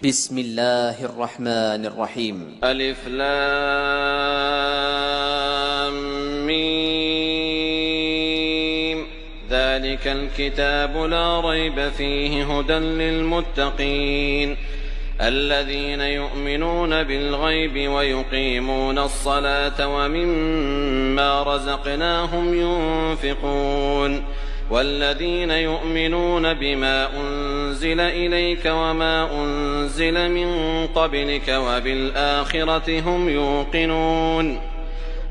بسم الله الرحمن الرحيم. ألف لام ميم. ذلك الكتاب لا ريب فيه هدى للمتقين الذين يؤمنون بالغيب ويقيمون الصلاة ومما رزقناهم ينفقون والذين يؤمنون بما أنزل إليك وما أنزل من قبلك وبالآخرة هم يوقنون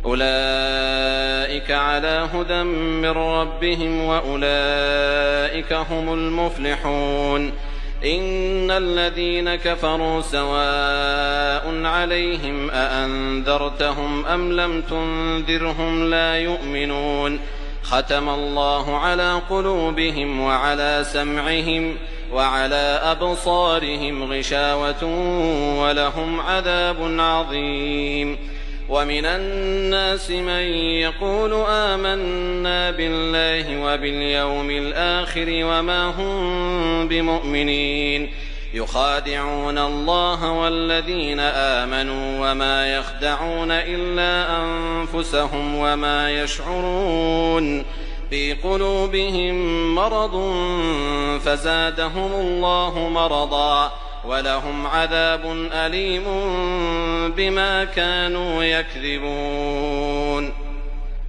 أولئك على هدى من ربهم وأولئك هم المفلحون إن الذين كفروا سواء عليهم أأنذرتهم أم لم تنذرهم لا يؤمنون ختم الله على قلوبهم وعلى سمعهم وعلى أبصارهم غشاوة ولهم عذاب عظيم ومن الناس من يقول آمنا بالله وباليوم الآخر وما هم بمؤمنين يخادعون الله والذين آمنوا وما يخدعون إلا أنفسهم وما يشعرون في قلوبهم مرض فزادهم الله مرضا ولهم عذاب أليم بما كانوا يكذبون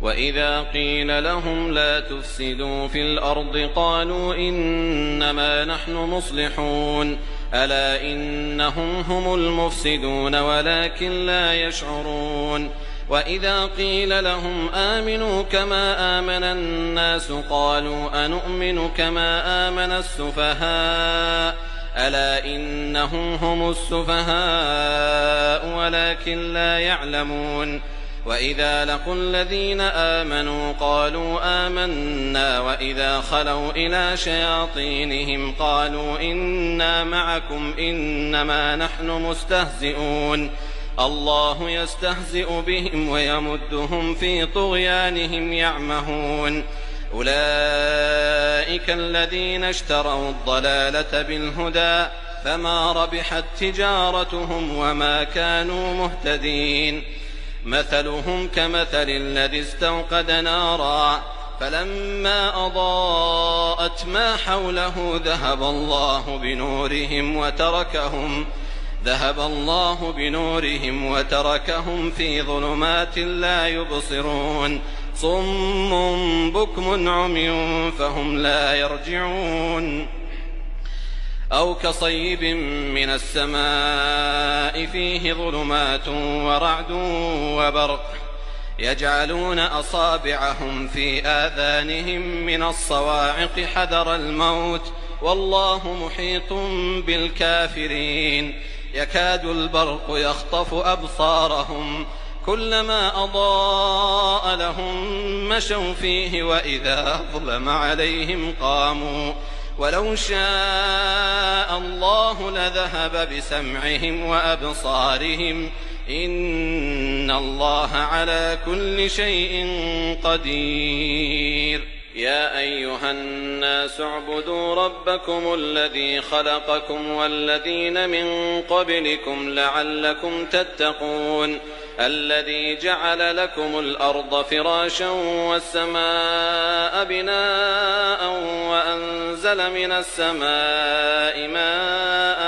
وإذا قيل لهم لا تفسدوا في الأرض قالوا إنما نحن مصلحون ألا إنهم هم المفسدون ولكن لا يشعرون وإذا قيل لهم آمنوا كما آمن الناس قالوا أنؤمن كما آمن السفهاء ألا إنهم هم السفهاء ولكن لا يعلمون وإذا لقوا الذين آمنوا قالوا آمنا وإذا خلوا إلى شياطينهم قالوا إنا معكم إنما نحن مستهزئون الله يستهزئ بهم ويمدهم في طغيانهم يعمهون أولئك الذين اشتروا الضلالة بالهدى فما ربحت تجارتهم وما كانوا مهتدين مثلهم كمثل الذي استوقد نارا فلما أضاءت ما حوله ذهب الله بنورهم وتركهم في ظلمات لا يبصرون صم بكم عمي فهم لا يرجعون أو كصيب من السماء فيه ظلمات ورعد وبرق يجعلون أصابعهم في آذانهم من الصواعق حذر الموت والله محيط بالكافرين يكاد البرق يخطف أبصارهم كلما أضاء لهم مشوا فيه وإذا أظلم عليهم قاموا ولو شاء الله لذهب بسمعهم وأبصارهم إن الله على كل شيء قدير يا أيها الناس اعبدوا ربكم الذي خلقكم والذين من قبلكم لعلكم تتقون الذي جعل لكم الأرض فراشا والسماء بناء وأنزل من السماء ماء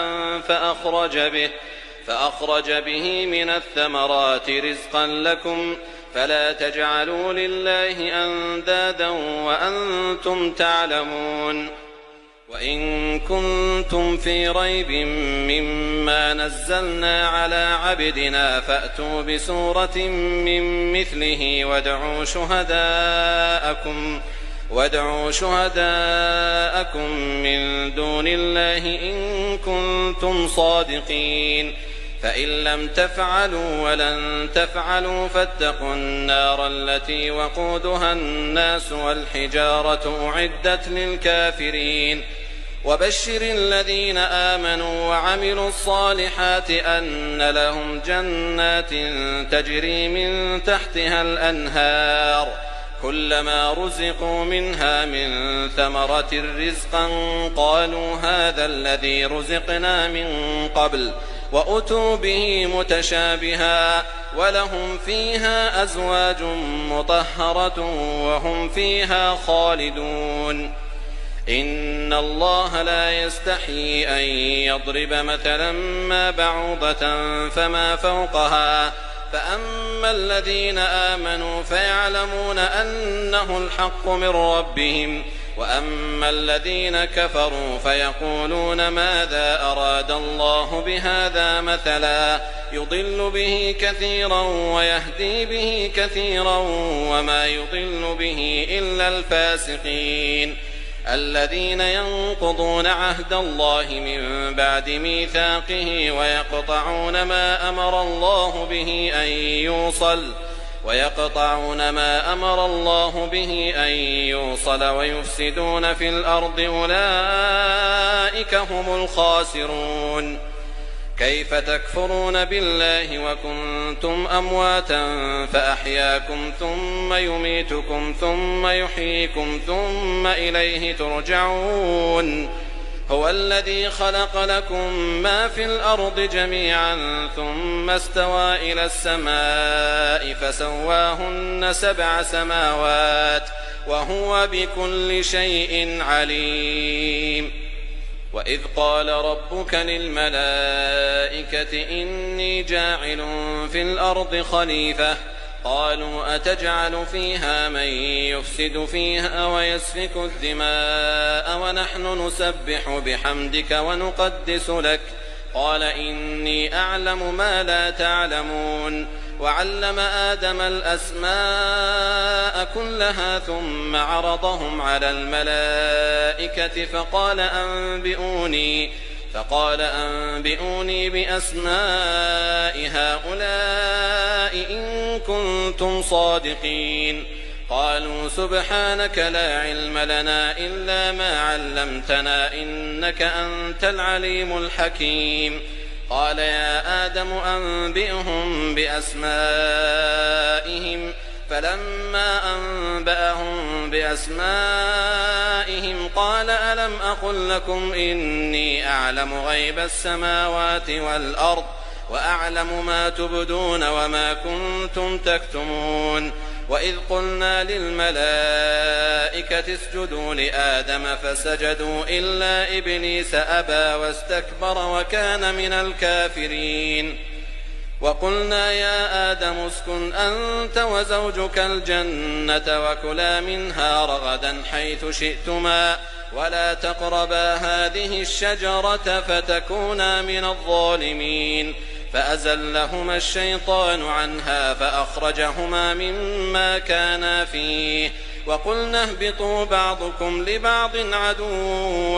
فأخرج به من الثمرات رزقا لكم فلا تجعلوا لله أندادا وأنتم تعلمون وإن كنتم في ريب مما نزلنا على عبدنا فأتوا بسورة من مثله وادعوا شهداءكم من دون الله إن كنتم صادقين فإن لم تفعلوا ولن تفعلوا فاتقوا النار التي وقودها الناس والحجارة أعدت للكافرين وبشر الذين آمنوا وعملوا الصالحات أن لهم جنات تجري من تحتها الأنهار كلما رزقوا منها من ثمرة رزقا قالوا هذا الذي رزقنا من قبل وأتوا به متشابها ولهم فيها أزواج مطهرة وهم فيها خالدون. إن الله لا يستحيي أن يضرب مثلا ما بعوضة فما فوقها فأما الذين آمنوا فيعلمون أنه الحق من ربهم وأما الذين كفروا فيقولون ماذا أراد الله بهذا مثلا يضل به كثيرا ويهدي به كثيرا وما يضل به إلا الفاسقين الذين ينقضون عهد الله من بعد ميثاقه ويقطعون ما أمر الله به أن يوصل ويفسدون في الأرض أولئك هم الخاسرون. كيف تكفرون بالله وكنتم أمواتا فأحياكم ثم يميتكم ثم يحييكم ثم إليه ترجعون. هو الذي خلق لكم ما في الأرض جميعا ثم استوى إلى السماء فسواهن 7 سماوات وهو بكل شيء عليم. وإذ قال ربك للملائكة إني جاعل في الأرض خليفة قالوا أتجعل فيها من يفسد فيها ويسفك الدماء ونحن نسبح بحمدك ونقدس لك قال إني أعلم ما لا تعلمون. وعلم آدم الأسماء كلها ثم عرضهم على الملائكة فقال أنبئوني بأسماء هؤلاء إن كنتم صادقين. قالوا سبحانك لا علم لنا إلا ما علمتنا إنك أنت العليم الحكيم. قال يا آدم أنبئهم بأسمائهم فلما أنبأهم بأسمائهم قال ألم أقل لكم إني أعلم غيب السماوات والأرض وأعلم ما تبدون وما كنتم تكتمون. وإذ قلنا للملائكة اسجدوا لآدم فسجدوا إلا إبليس أبى واستكبر وكان من الكافرين. وقلنا يا آدم اسكن أنت وزوجك الجنة وكلا منها رغدا حيث شئتما ولا تقربا هذه الشجرة فتكونا من الظالمين. فأزلهما الشيطان عنها فأخرجهما مما كانا فيه وقلنا اهبطوا بعضكم لبعض عدو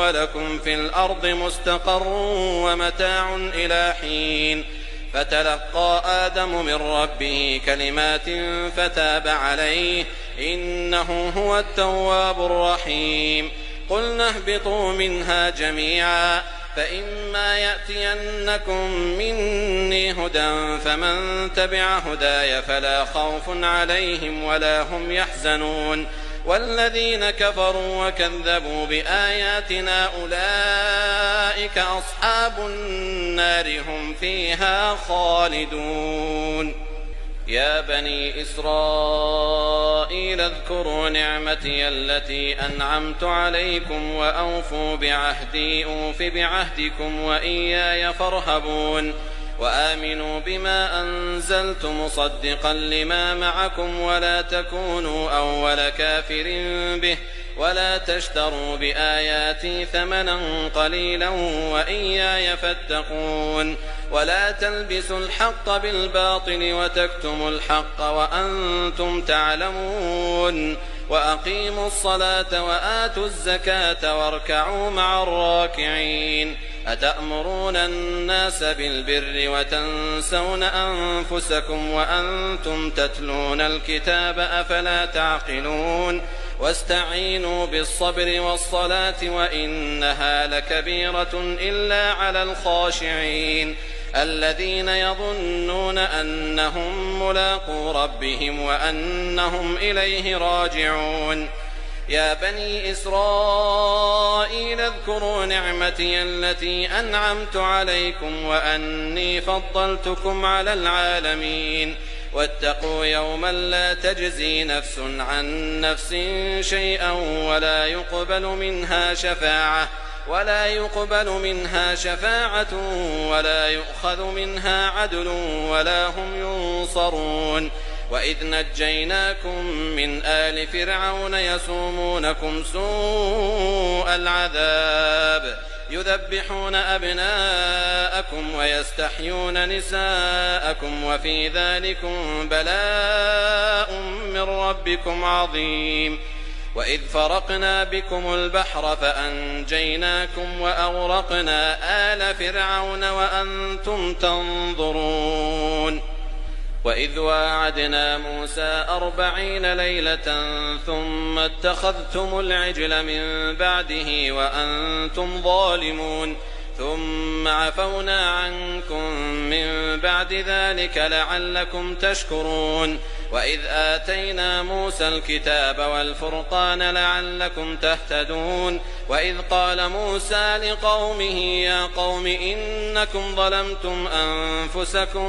ولكم في الأرض مستقر ومتاع إلى حين. فتلقى آدم من ربه كلمات فتاب عليه إنه هو التواب الرحيم. قلنا اهبطوا منها جميعا فإما يأتينكم مني هدى فمن تبع هداي فلا خوف عليهم ولا هم يحزنون. والذين كفروا وكذبوا بآياتنا أولئك أصحاب النار هم فيها خالدون. يا بني إسرائيل اذكروا نعمتي التي أنعمت عليكم وأوفوا بعهدي أوف بعهدكم وإياي فارهبون. وآمنوا بما أنزلت مصدقا لما معكم ولا تكونوا أول كافر به ولا تشتروا بآياتي ثمنا قليلا وإياي فاتقون. ولا تلبسوا الحق بالباطل وتكتموا الحق وأنتم تعلمون. وأقيموا الصلاة وآتوا الزكاة واركعوا مع الراكعين. أتأمرون الناس بالبر وتنسون أنفسكم وأنتم تتلون الكتاب أفلا تعقلون. واستعينوا بالصبر والصلاة وإنها لكبيرة إلا على الخاشعين. الذين يظنون أنهم ملاقو ربهم وأنهم إليه راجعون. يا بني إسرائيل اذكروا نعمتي التي أنعمت عليكم وأني فضلتكم على العالمين واتقوا يوما لا تجزي نفس عن نفس شيئا ولا يقبل منها شفاعة ولا يؤخذ منها عدل ولا هم ينصرون. وإذ نجيناكم من آل فرعون يسومونكم سوء العذاب يذبحون أبناءكم ويستحيون نساءكم وفي ذلكم بلاء من ربكم عظيم. وإذ فرقنا بكم البحر فأنجيناكم وأغرقنا آل فرعون وأنتم تنظرون. وإذ واعدنا موسى 40 ليلة ثم اتخذتم العجل من بعده وأنتم ظالمون ثم عفونا عنكم من بعد ذلك لعلكم تشكرون. وإذ آتينا موسى الكتاب والفرقان لعلكم تهتدون. وإذ قال موسى لقومه يا قوم إنكم ظلمتم أنفسكم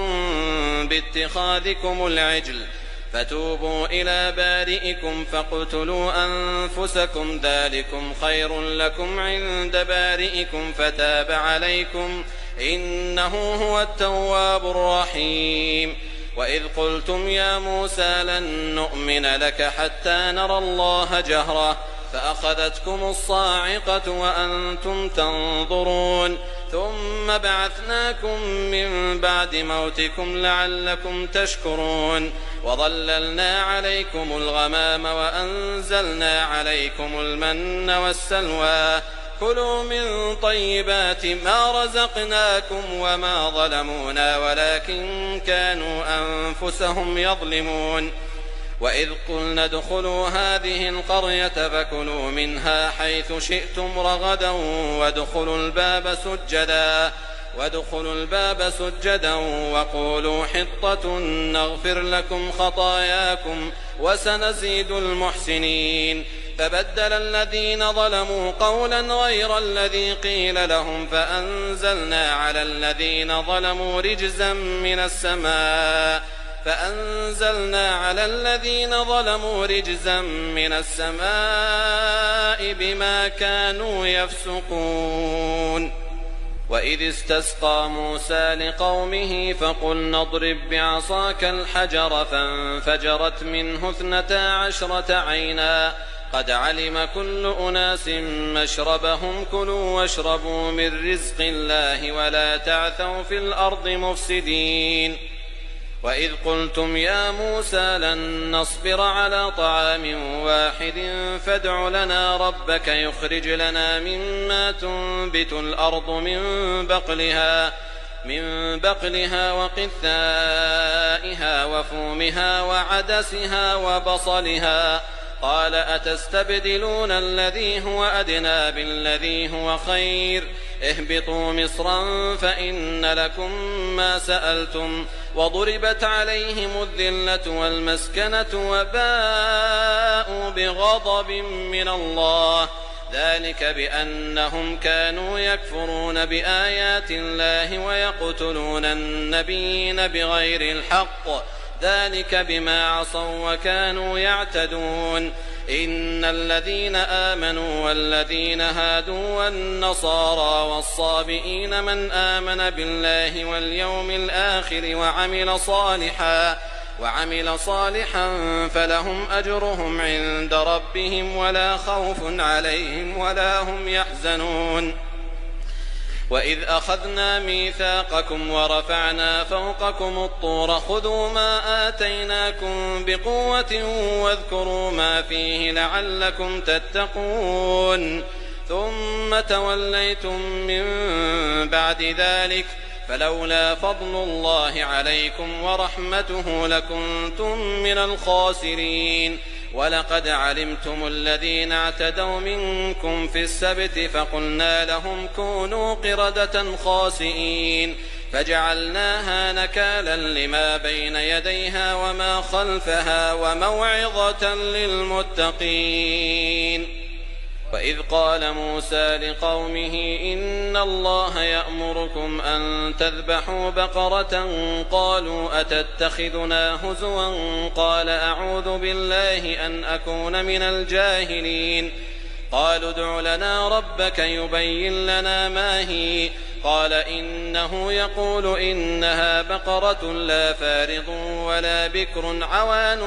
باتخاذكم العجل فتوبوا إلى بارئكم فاقتلوا أنفسكم ذلكم خير لكم عند بارئكم فتاب عليكم إنه هو التواب الرحيم. وإذ قلتم يا موسى لن نؤمن لك حتى نرى الله جهرة فأخذتكم الصاعقة وأنتم تنظرون ثم بعثناكم من بعد موتكم لعلكم تشكرون. وظللنا عليكم الغمام وأنزلنا عليكم المن والسلوى كلوا من طيبات ما رزقناكم وما ظلمونا ولكن كانوا أنفسهم يظلمون. وإذ قلنا ادخلوا هذه القرية فكلوا منها حيث شئتم رغدا وادخلوا الباب سجدا وقولوا حطة نغفر لكم خطاياكم وسنزيد المحسنين. فبدل الذين ظلموا قولا غير الذي قيل لهم فأنزلنا على الذين ظلموا رجزا من السماء بما كانوا يفسقون. وإذ استسقى موسى لقومه فقلنا اضرب بعصاك الحجر فانفجرت منه 12 عينا قد علم كل أناس مشربهم كلوا واشربوا من رزق الله ولا تعثوا في الأرض مفسدين. وإذ قلتم يا موسى لن نصبر على طعام واحد فادع لنا ربك يخرج لنا مما تنبت الأرض من بقلها وقثائها وفومها وعدسها وبصلها قال أتستبدلون الذي هو أدنى بالذي هو خير اهبطوا مصرا فإن لكم ما سألتم وضربت عليهم الذلة والمسكنة وباءوا بغضب من الله ذلك بأنهم كانوا يكفرون بآيات الله ويقتلون النبيين بغير الحق ذلك بما عصوا وكانوا يعتدون. إن الذين آمنوا والذين هادوا والنصارى والصابئين من آمن بالله واليوم الآخر وعمل صالحا فلهم أجرهم عند ربهم ولا خوف عليهم ولا هم يحزنون. وإذ أخذنا ميثاقكم ورفعنا فوقكم الطور خذوا ما آتيناكم بقوة واذكروا ما فيه لعلكم تتقون ثم توليتم من بعد ذلك فلولا فضل الله عليكم ورحمته لكنتم من الخاسرين. ولقد علمتم الذين اعتدوا منكم في السبت فقلنا لهم كونوا قردة خاسئين فجعلناها نكالا لما بين يديها وما خلفها وموعظة للمتقين. وإذ قال موسى لقومه إن الله يأمركم أن تذبحوا بقرة قالوا أتتخذنا هزوا قال أعوذ بالله أن أكون من الجاهلين. قالوا ادع لنا ربك يبين لنا ما هي قال إنه يقول إنها بقرة لا فارض ولا بكر عوان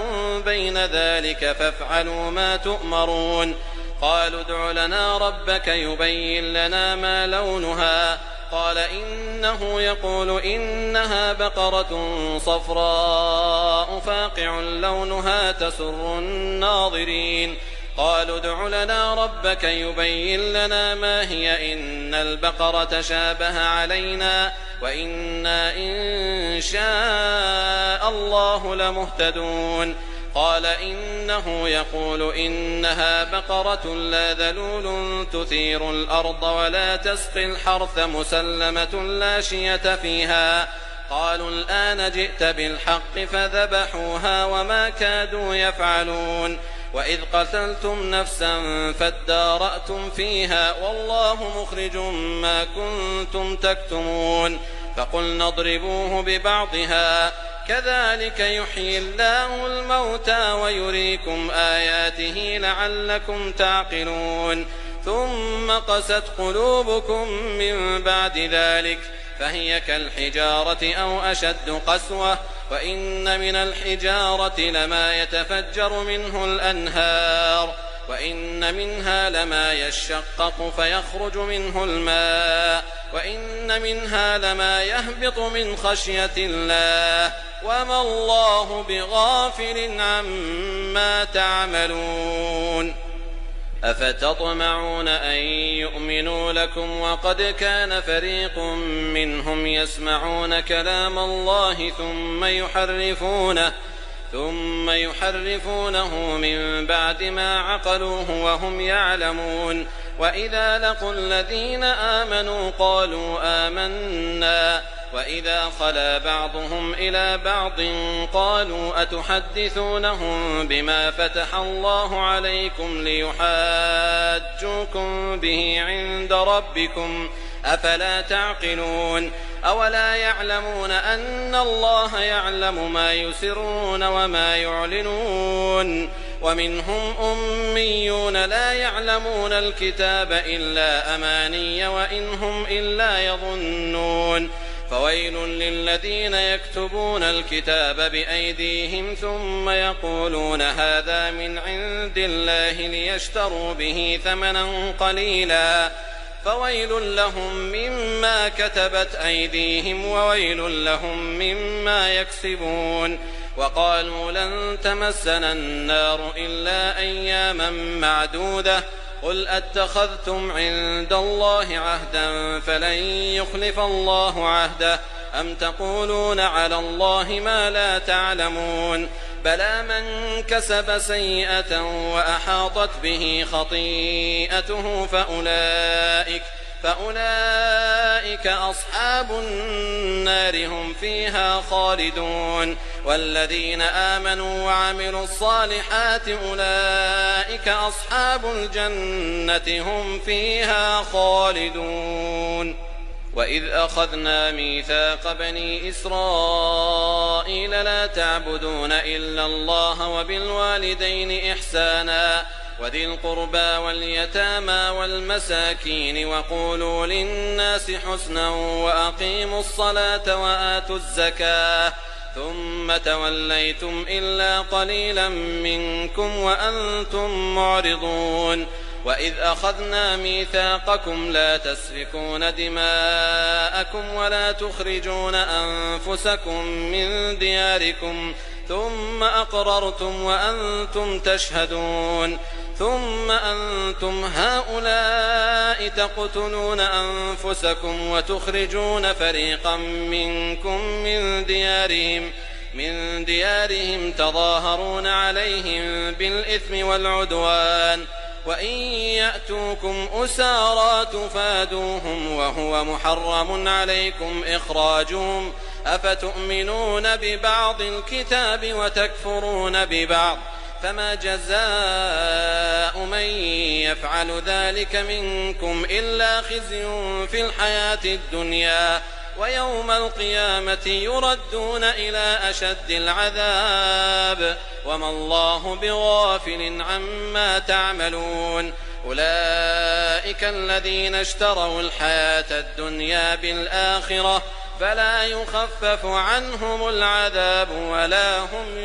بين ذلك فافعلوا ما تؤمرون. قالوا ادع لنا ربك يبين لنا ما لونها قال إنه يقول إنها بقرة صفراء فاقع لونها تسر الناظرين. قالوا ادع لنا ربك يبين لنا ما هي إن البقرة شابه علينا وإنا إن شاء الله لمهتدون. قال إنه يقول إنها بقرة لا ذلول تثير الأرض ولا تسقي الحرث مسلمة لا شية فيها. قالوا الآن جئت بالحق فذبحوها وما كادوا يفعلون. وإذ قتلتم نفسا فادارأتم فيها والله مخرج ما كنتم تكتمون. فقلنا اضربوه ببعضها كذلك يحيي الله الموتى ويريكم آياته لعلكم تعقلون. ثم قست قلوبكم من بعد ذلك فهي كالحجارة أو أشد قسوة وإن من الحجارة لما يتفجر منه الأنهار وإن منها لما يشقق فيخرج منه الماء وإن منها لما يهبط من خشية الله وما الله بغافل عما تعملون. أفتطمعون أن يؤمنوا لكم وقد كان فريق منهم يسمعون كلام الله ثم يحرفونه من بعد ما عقلوه وهم يعلمون. وإذا لقوا الذين آمنوا قالوا آمنا وإذا خلا بعضهم إلى بعض قالوا أتحدثونهم بما فتح الله عليكم ليحاجوكم به عند ربكم أفلا تعقلون. أولا يعلمون أن الله يعلم ما يسرون وما يعلنون. ومنهم أميون لا يعلمون الكتاب إلا أماني وإن هم إلا يظنون. فويل للذين يكتبون الكتاب بأيديهم ثم يقولون هذا من عند الله ليشتروا به ثمنا قليلا فويل لهم مما كتبت أيديهم وويل لهم مما يكسبون. وقالوا لن تمسنا النار إلا أياما معدودة قل أتخذتم عند الله عهدا فلن يخلف الله عهده أم تقولون على الله ما لا تعلمون. بلى من كسب سيئة وأحاطت به خطيئته فأولئك أصحاب النار هم فيها خالدون. والذين آمنوا وعملوا الصالحات أولئك أصحاب الجنة هم فيها خالدون. وإذ أخذنا ميثاق بني إسرائيل لا تعبدون إلا الله وبالوالدين إحسانا وذي القربى واليتامى والمساكين وقولوا للناس حسنا وأقيموا الصلاة وآتوا الزكاة ثم توليتم إلا قليلا منكم وأنتم معرضون. وإذ أخذنا ميثاقكم لا تسفكون دماءكم ولا تخرجون أنفسكم من دياركم ثم أقررتم وأنتم تشهدون. ثم أنتم هؤلاء تقتلون أنفسكم وتخرجون فريقا منكم من ديارهم من ديارهم تظاهرون عليهم بالإثم والعدوان وإن يأتوكم أسارى تفادوهم وهو محرم عليكم إخراجهم أفتؤمنون ببعض الكتاب وتكفرون ببعض فما جزاء من يفعل ذلك منكم إلا خزي في الحياة الدنيا ويوم القيامة يردون إلى أشد العذاب وما الله بغافل عما تعملون أولئك الذين اشتروا الحياة الدنيا بالآخرة فلا يخفف عنهم العذاب ولا هم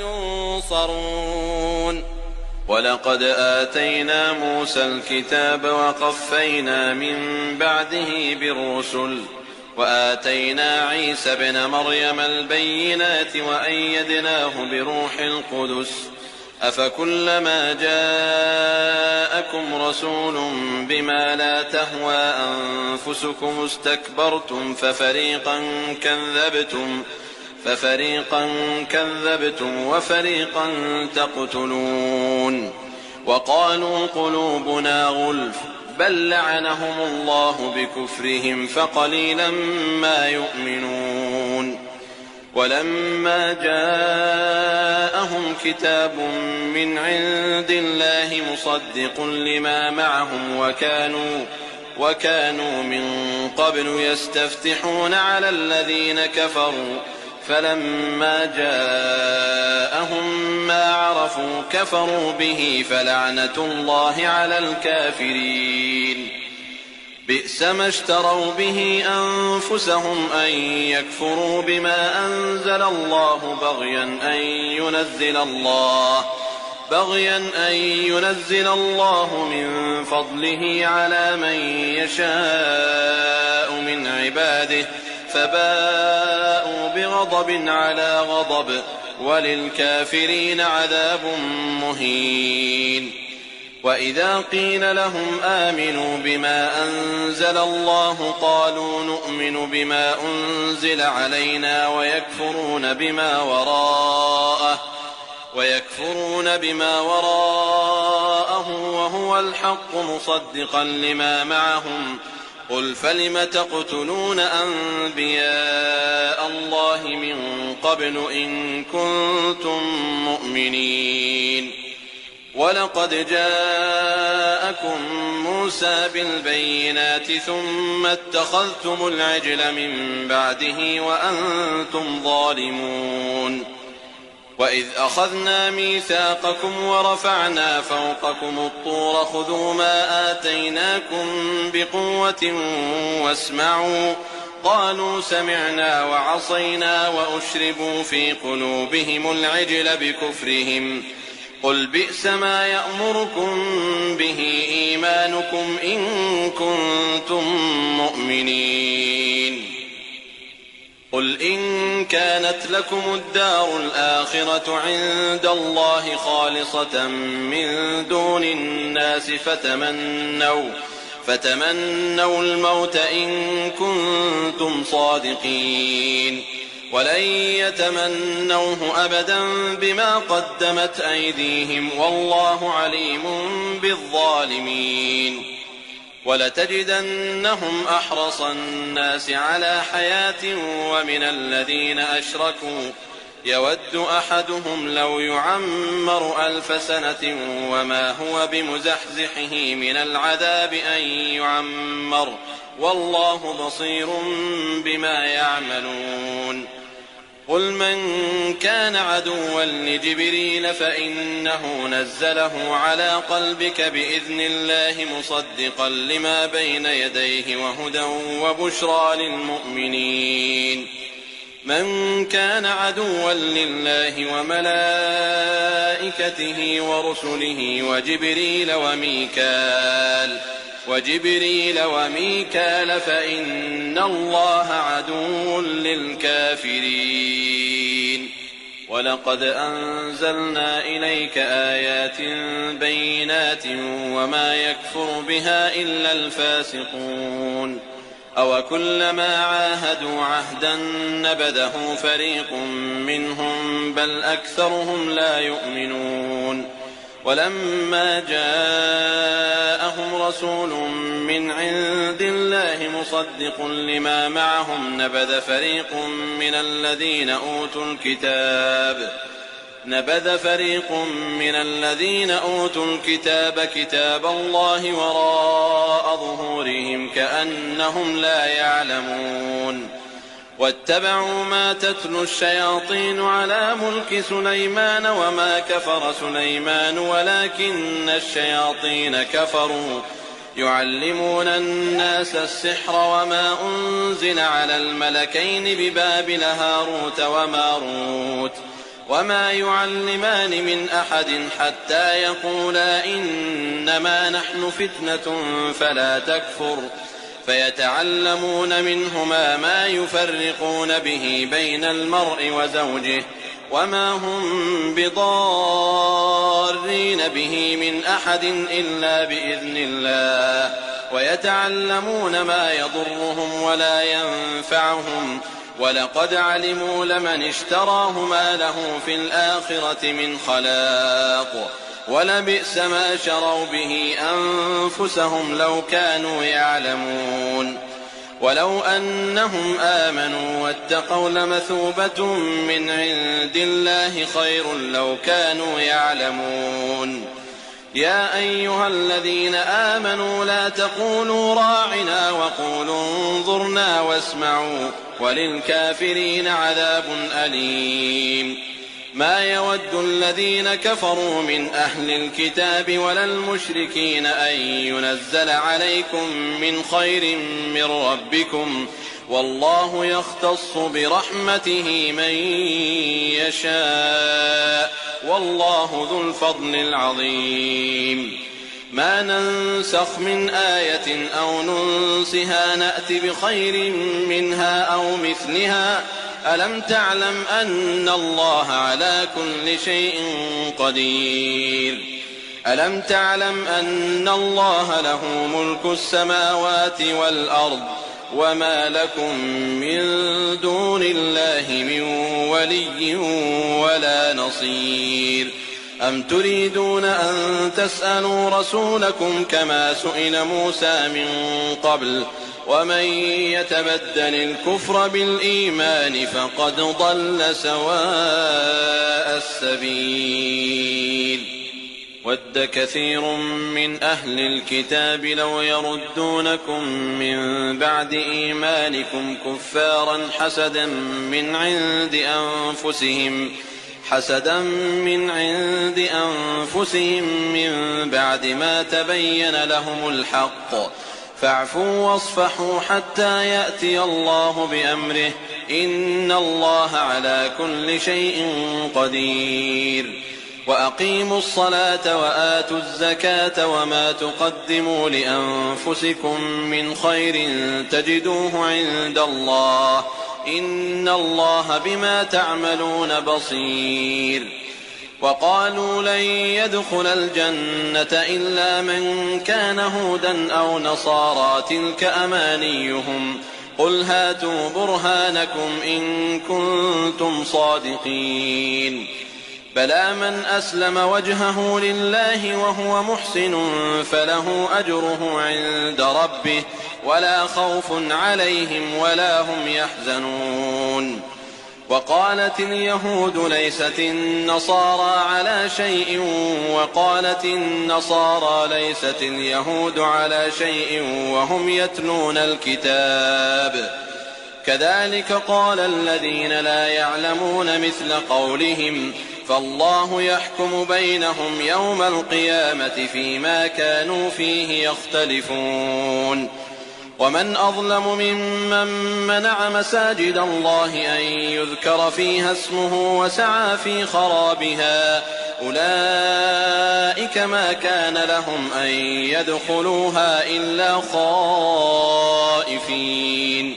ينصرون. ولقد آتينا موسى الكتاب وقفينا من بعده بالرسل وآتينا عيسى ابن مريم البينات وأيدناه بروح القدس أفكلما جاءكم رسول بما لا تهوى أنفسكم استكبرتم ففريقا كذبتم وفريقا تقتلون وقالوا قلوبنا غلف بل لعنهم الله بكفرهم فقليلا ما يؤمنون ولما جاءهم كتاب من عند الله مصدق لما معهم وكانوا من قبل يستفتحون على الذين كفروا فلما جاءهم ما عرفوا كفروا به فلعنة الله على الكافرين بئس ما اشتروا به أنفسهم أن يكفروا بما أنزل الله بغيا أن ينزل الله من فضله على من يشاء من عباده فباءوا بغضب على غضب وللكافرين عذاب مهين. وإذا قيل لهم آمنوا بما أنزل الله قالوا نؤمن بما أنزل علينا ويكفرون بما وراءه وهو الحق مصدقا لما معهم قل فلم تقتلون أنبياء الله من قبل إن كنتم مؤمنين ولقد جاءكم موسى بالبينات ثم اتخذتم العجل من بعده وأنتم ظالمون وإذ أخذنا ميثاقكم ورفعنا فوقكم الطور خذوا ما آتيناكم بقوة واسمعوا قالوا سمعنا وعصينا وأشربوا في قلوبهم العجل بكفرهم قل بئس ما يأمركم به إيمانكم إن كنتم مؤمنين قل إن كانت لكم الدار الآخرة عند الله خالصة من دون الناس فتمنوا الموت إن كنتم صادقين ولن يتمنوه أبدا بما قدمت أيديهم والله عليم بالظالمين ولتجدنهم أحرص الناس على حياة ومن الذين أشركوا يود أحدهم لو يعمر 1000 سنة وما هو بمزحزحه من العذاب أن يعمر والله بصير بما يعملون قل من كان عدوا لجبريل فإنه نزله على قلبك بإذن الله مصدقا لما بين يديه وهدى وبشرى للمؤمنين من كان عدوا لله وملائكته ورسله وجبريل وميكال فإن الله عدو للكافرين ولقد أنزلنا إليك آيات بينات وما يكفر بها إلا الفاسقون أوكلما عاهدوا عهدا نبذه فريق منهم بل أكثرهم لا يؤمنون ولما جاءهم رسول من عند الله مصدق لما معهم نبذ فريق من الذين أوتوا الكتاب كتاب الله وراء ظهورهم كأنهم لا يعلمون واتبعوا ما تتلو الشياطين على ملك سليمان وما كفر سليمان ولكن الشياطين كفروا يعلمون الناس السحر وما أنزل على الملكين ببابل هاروت وماروت وما يعلمان من أحد حتى يقولا إنما نحن فتنة فلا تكفر فيتعلمون منهما ما يفرقون به بين المرء وزوجه وما هم بضارين به من أحد إلا بإذن الله ويتعلمون ما يضرهم ولا ينفعهم ولقد علموا لمن اشتراه ما له في الآخرة من خلاق ولبئس ما شروا به أنفسهم لو كانوا يعلمون ولو أنهم آمنوا واتقوا لمثوبة من عند الله خير لو كانوا يعلمون يا أيها الذين آمنوا لا تقولوا راعنا وقولوا انظرنا واسمعوا وللكافرين عذاب أليم ما يود الذين كفروا من أهل الكتاب ولا المشركين أن ينزل عليكم من خير من ربكم والله يختص برحمته من يشاء والله ذو الفضل العظيم ما ننسخ من آية أو ننسها نأت بخير منها أو مثلها ألم تعلم أن الله على كل شيء قدير ألم تعلم أن الله له ملك السماوات والأرض وما لكم من دون الله من ولي ولا نصير أم تريدون أن تسألوا رسولكم كما سئل موسى من قبل ومن يتبدل الكفر بالإيمان فقد ضل سواء السبيل ود كثير من أهل الكتاب لو يردونكم من بعد إيمانكم كفارا حسدا من عند أنفسهم من بعد ما تبين لهم الحق فاعفوا واصفحوا حتى يأتي الله بأمره إن الله على كل شيء قدير وأقيموا الصلاة وآتوا الزكاة وما تقدموا لأنفسكم من خير تجدوه عند الله إن الله بما تعملون بصير وقالوا لن يدخل الجنة إلا من كان هودا أو نصارى تلك أمانيهم قل هاتوا برهانكم إن كنتم صادقين بلى من أسلم وجهه لله وهو محسن فله أجره عند ربه ولا خوف عليهم ولا هم يحزنون وقالت اليهود ليست النصارى على شيء وقالت النصارى ليست اليهود على شيء وهم يتلون الكتاب كذلك قال الذين لا يعلمون مثل قولهم فالله يحكم بينهم يوم القيامة فيما كانوا فيه يختلفون ومن أظلم ممن منع مساجد الله أن يذكر فيها اسمه وسعى في خرابها أولئك ما كان لهم أن يدخلوها إلا خائفين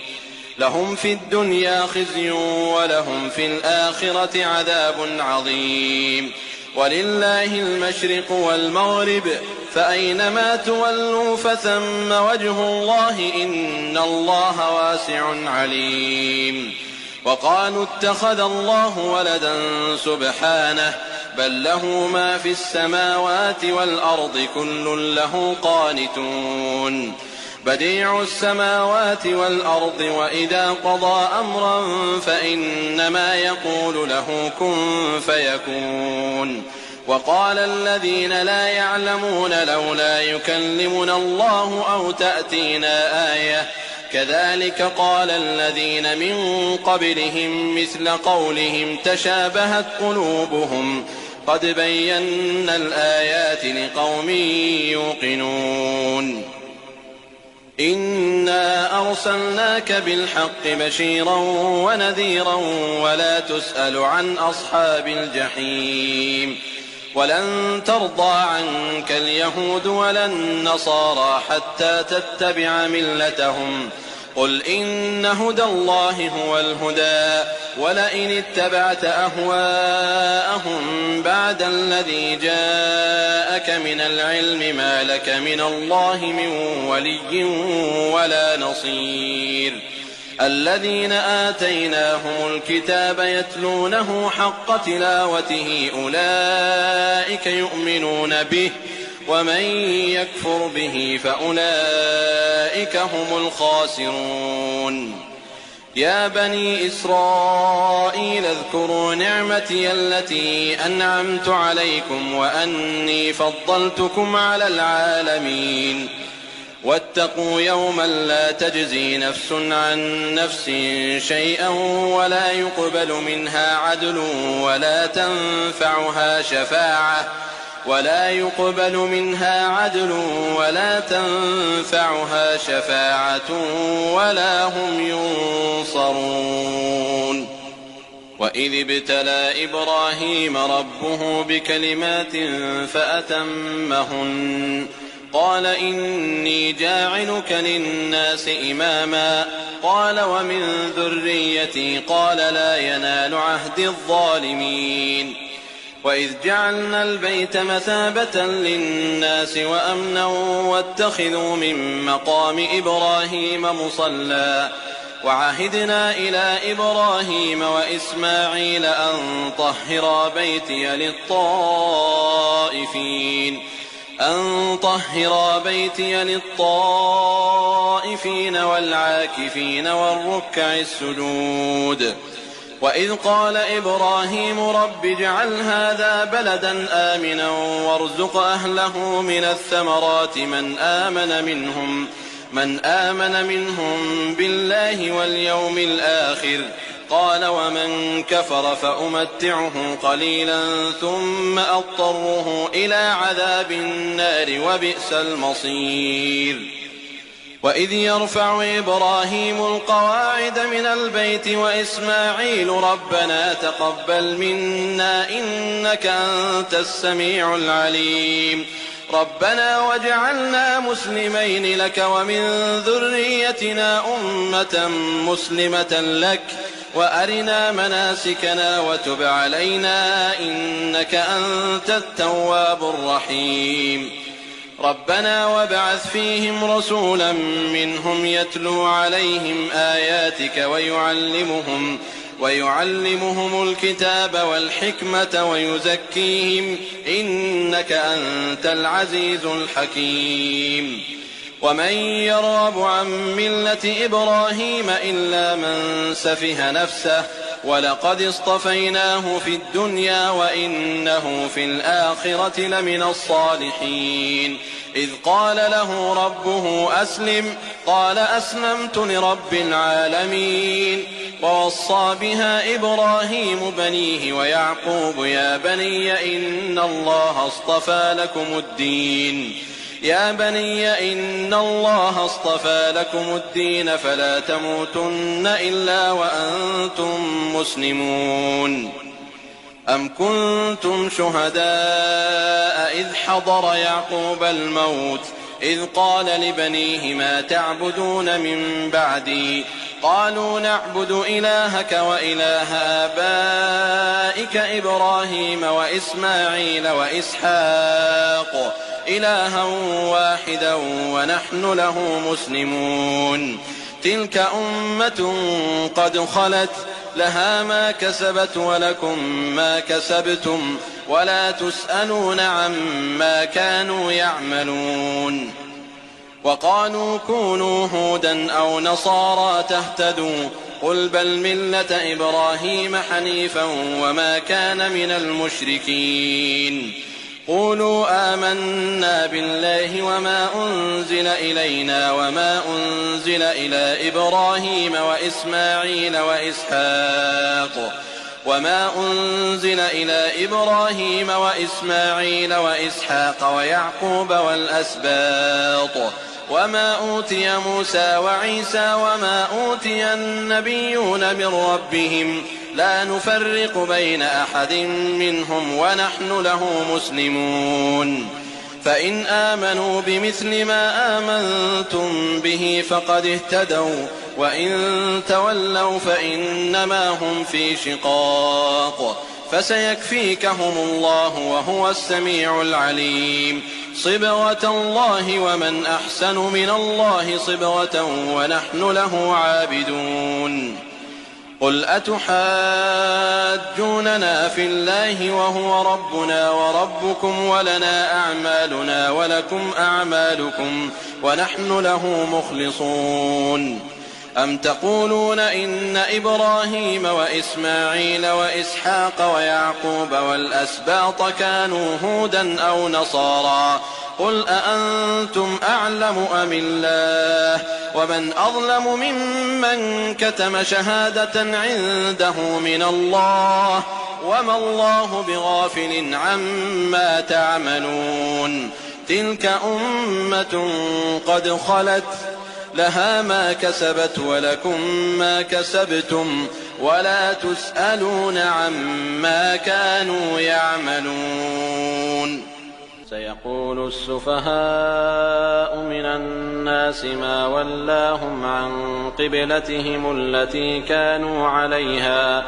لهم في الدنيا خزي ولهم في الآخرة عذاب عظيم ولله المشرق والمغرب فأينما تولوا فثم وجه الله إن الله واسع عليم. وقالوا اتخذ الله ولدا سبحانه بل له ما في السماوات والأرض كل له قانتون. بديع السماوات والأرض وإذا قضى أمرا فإنما يقول له كن فيكون. وقال الذين لا يعلمون لولا يكلمنا الله أو تأتينا آية كذلك قال الذين من قبلهم مثل قولهم تشابهت قلوبهم قد بينا الآيات لقوم يوقنون. إنا أرسلناك بالحق بشيرا ونذيرا ولا تسأل عن أصحاب الجحيم. ولن ترضى عنك اليهود ولا النصارى حتى تتبع ملتهم قل إن هدى الله هو الهدى ولئن اتبعت أهواءهم بعد الذي جاءك من العلم ما لك من الله من ولي ولا نصير. الذين آتيناهم الكتاب يتلونه حق تلاوته أولئك يؤمنون به ومن يكفر به فأولئك هم الخاسرون. يا بني إسرائيل اذكروا نعمتي التي أنعمت عليكم وأني فضلتكم على العالمين. واتقوا يوما لا تجزي نفس عن نفس شيئا ولا يقبل منها عدل ولا تنفعها شفاعة ولا هم ينصرون. وإذ ابتلى إبراهيم ربه بكلمات فأتمهن قال إني جاعلك للناس إماما قال ومن ذريتي قال لا ينال عهد الظالمين. وإذ جعلنا البيت مثابة للناس وأمنا واتخذوا من مقام إبراهيم مصلى وعهدنا إلى إبراهيم وإسماعيل أن طهرا بيتي للطائفين والعاكفين والركع السجود. وإذ قال إبراهيم رب اجعل هذا بلدا آمنا وارزق أهله من الثمرات من آمن منهم بالله واليوم الآخر قال ومن كفر فأمتعه قليلا ثم أضطره إلى عذاب النار وبئس المصير. وإذ يرفع إبراهيم القواعد من البيت وإسماعيل ربنا تقبل منا إنك أنت السميع العليم ربنا واجعلنا مسلمين لك ومن ذريتنا أمة مسلمة لك وأرنا مناسكنا وتب علينا إنك أنت التواب الرحيم. ربنا وابعث فيهم رسولا منهم يتلو عليهم آياتك ويعلمهم الكتاب والحكمة ويزكيهم إنك أنت العزيز الحكيم. ومن يرغب عن ملة إبراهيم إلا من سفه نفسه ولقد اصطفيناه في الدنيا وإنه في الآخرة لمن الصالحين. إذ قال له ربه أسلم قال أسلمت لرب العالمين. ووصى بها إبراهيم بنيه ويعقوب يا بني إن الله اصطفى لكم الدين فلا تموتن إلا وأنتم مسلمون. أم كنتم شهداء إذ حضر يعقوب الموت إذ قال لبنيه ما تعبدون من بعدي قالوا نعبد إلهك وإله آبائك إبراهيم وإسماعيل وإسحاق إلها واحدا ونحن له مسلمون تلك أمة قد خلت لها ما كسبت ولكم ما كسبتم ولا تسألون عما كانوا يعملون وقالوا كونوا هودا أو نصارى تهتدوا قل بل ملة إبراهيم حنيفا وما كان من المشركين قولوا آمنا بالله وما أنزل إلينا وما أنزل إلى إبراهيم وإسماعيل وإسحاق ويعقوب والأسباط وما أوتي موسى وعيسى وما أوتي النبيون من ربهم لا نفرق بين أحد منهم ونحن له مسلمون فإن آمنوا بمثل ما آمنتم به فقد اهتدوا وإن تولوا فإنما هم في شقاق فسيكفيكهم الله وهو السميع العليم صبغة الله ومن أحسن من الله صبغة ونحن له عابدون قل أتحاجوننا في الله وهو ربنا وربكم ولنا أعمالنا ولكم أعمالكم ونحن له مخلصون أم تقولون إن إبراهيم وإسماعيل وإسحاق ويعقوب والأسباط كانوا هودا أو نصارى قل أأنتم أعلم أم الله ومن أظلم ممن كتم شهادة عنده من الله وما الله بغافل عما تعملون تلك أمة قد خلت لها ما كسبت ولكم ما كسبتم ولا تسألون عما كانوا يعملون سيقول السفهاء من الناس ما ولاهم عن قبلتهم التي كانوا عليها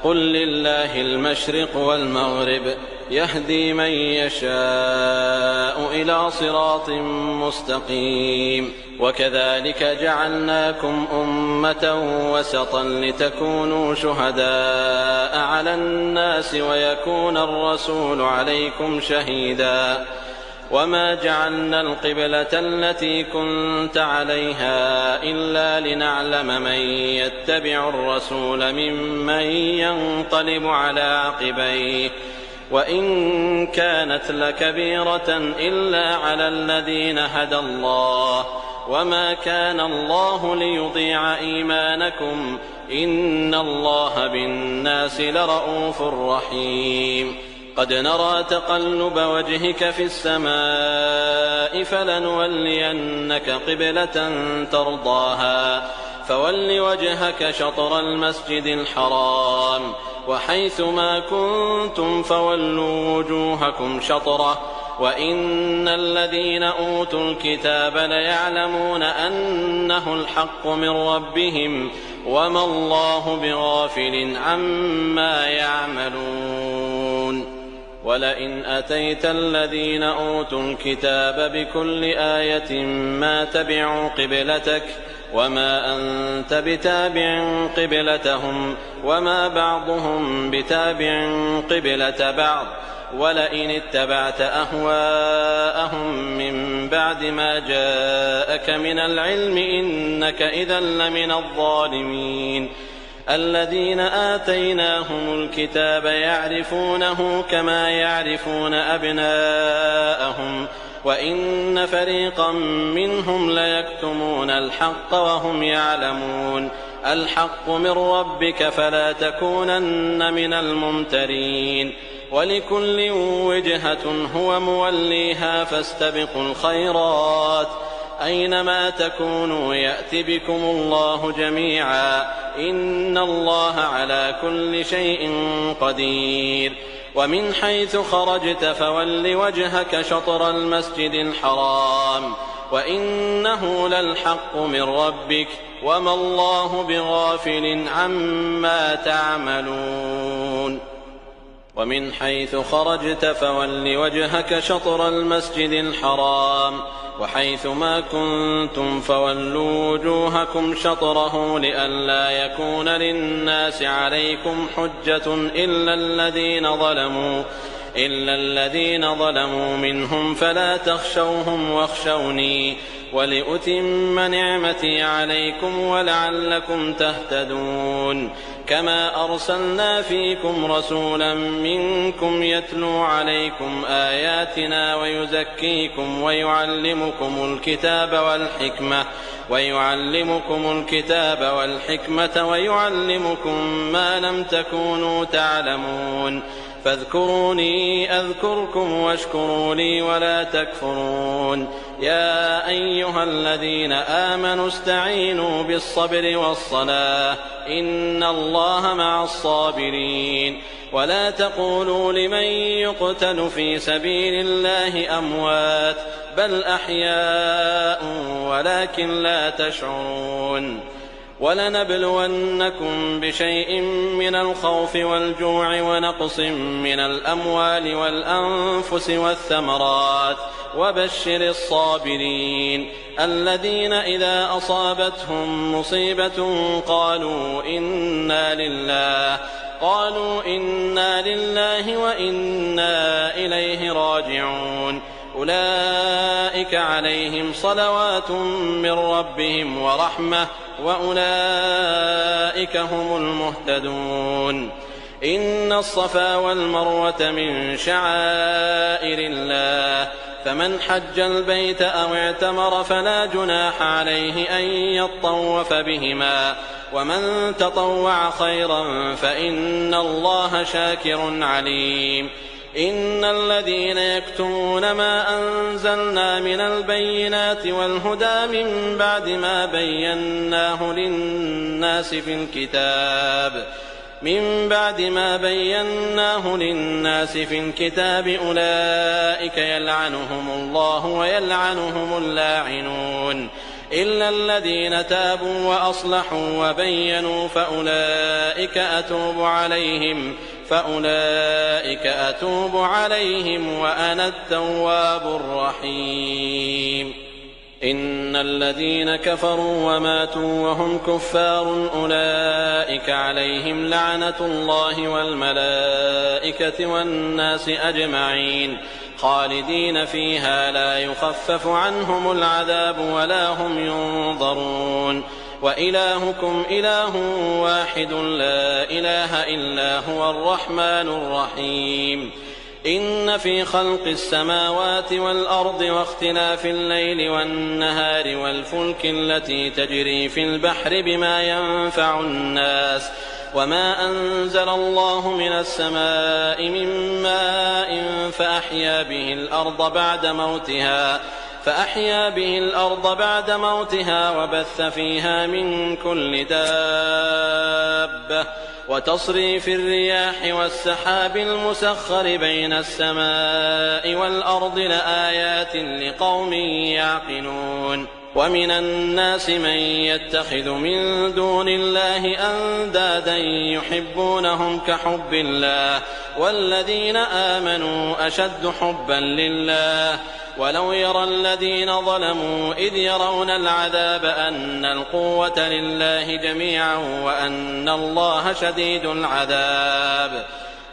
قل لله المشرق والمغرب يهدي من يشاء إلى صراط مستقيم وكذلك جعلناكم أمة وسطا لتكونوا شهداء على الناس ويكون الرسول عليكم شهيدا وما جعلنا القبلة التي كنت عليها إلا لنعلم من يتبع الرسول ممن ينقلب على عقبيه وإن كانت لكبيرة إلا على الذين هدى الله وما كان الله ليضيع إيمانكم إن الله بالناس لرءوف رحيم قد نرى تقلب وجهك في السماء فلنولينك قبلة ترضاها فول وجهك شطر المسجد الحرام وحيث ما كنتم فولوا وجوهكم شطره وإن الذين أوتوا الكتاب ليعلمون أنه الحق من ربهم وما الله بغافل عما يعملون ولئن أتيت الذين أوتوا الكتاب بكل آية ما تبعوا قبلتك وما أنت بتابع قبلتهم وما بعضهم بتابع قبلة بعض ولئن اتبعت أهواءهم من بعد ما جاءك من العلم إنك إذا لمن الظالمين الذين آتيناهم الكتاب يعرفونه كما يعرفون أبناءهم وإن فريقا منهم ليكتمون الحق وهم يعلمون الحق من ربك فلا تكونن من الممترين ولكل وجهة هو موليها فاستبقوا الخيرات أينما تكونوا يأت بكم الله جميعا إن الله على كل شيء قدير ومن حيث خرجت فول وجهك شطر المسجد الحرام وإنه للحق من ربك وما الله بغافل عما تعملون ومن حيث خرجت فول وجهك شطر المسجد الحرام وحيث ما كنتم فولوا وجوهكم شطره لئلا يكون للناس عليكم حجة إلا الذين ظلموا منهم فلا تخشوهم واخشوني ولأتم نعمتي عليكم ولعلكم تهتدون كما أرسلنا فيكم رسولا منكم يتلو عليكم آياتنا ويزكيكم ويعلمكم الكتاب والحكمة ويعلمكم ما لم تكونوا تعلمون فاذكروني أذكركم واشكروا لي ولا تكفرون يا أيها الذين آمنوا استعينوا بالصبر والصلاة إن الله مع الصابرين ولا تقولوا لمن يقتل في سبيل الله أموات بل أحياء ولكن لا تشعرون ولنبلونكم بشيء من الخوف والجوع ونقص من الأموال والأنفس والثمرات وبشر الصابرين الذين إذا أصابتهم مصيبة قالوا إنا لله وإنا إليه راجعون أولئك عليهم صلوات من ربهم ورحمة وأولئك هم المهتدون إن الصفا والمروة من شعائر الله فمن حج البيت أو اعتمر فلا جناح عليه أن يطوف بهما ومن تطوع خيرا فإن الله شاكر عليم إن الذين يكتمون ما أنزلنا من البينات والهدى من بعد ما بيناه للناس في الكتاب أولئك يلعنهم الله ويلعنهم اللاعنون إلا الذين تابوا وأصلحوا وبينوا فأولئك أتوب عليهم وأنا التواب الرحيم إن الذين كفروا وماتوا وهم كفار أولئك عليهم لعنة الله والملائكة والناس أجمعين خالدين فيها لا يخفف عنهم العذاب ولا هم ينظرون وإلهكم إله واحد لا إله إلا هو الرحمن الرحيم إن في خلق السماوات والأرض واختلاف الليل والنهار والفلك التي تجري في البحر بما ينفع الناس وما أنزل الله من السماء من ماء فأحيا به الأرض بعد موتها وبث فيها من كل دابة وتصريف الرياح والسحاب المسخر بين السماء والأرض لآيات لقوم يعقلون ومن الناس من يتخذ من دون الله أندادا يحبونهم كحب الله والذين آمنوا أشد حبا لله ولو يرى الذين ظلموا إذ يرون العذاب أن القوة لله جميعا وأن الله شديد العذاب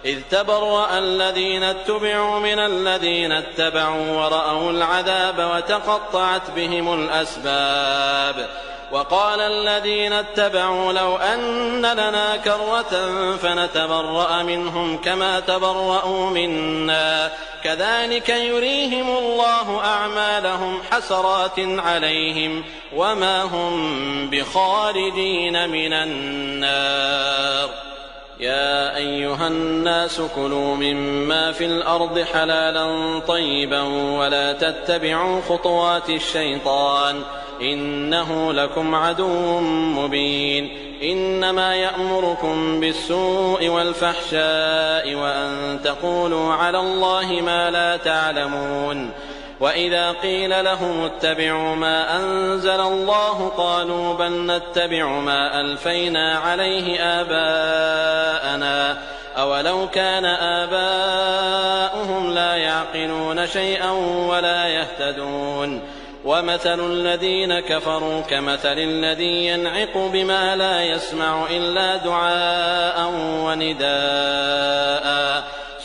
إذ تبرأ الذين اتبعوا من الذين اتبعوا ورأوا العذاب وتقطعت بهم الأسباب وقال الذين اتبعوا لو أن لنا كرة فنتبرأ منهم كما تبرأوا منا كذلك يريهم الله أعمالهم حسرات عليهم وما هم بخارجين من النار يا أيها الناس كلوا مما في الأرض حلالا طيبا ولا تتبعوا خطوات الشيطان إنه لكم عدو مبين إنما يأمركم بالسوء والفحشاء وأن تقولوا على الله ما لا تعلمون وإذا قيل لهم اتبعوا ما أنزل الله قالوا بل نتبع ما ألفينا عليه آباءنا أولو كان آباؤهم لا يعقلون شيئا ولا يهتدون ومثل الذين كفروا كمثل الذي ينعق بما لا يسمع إلا دعاء ونداء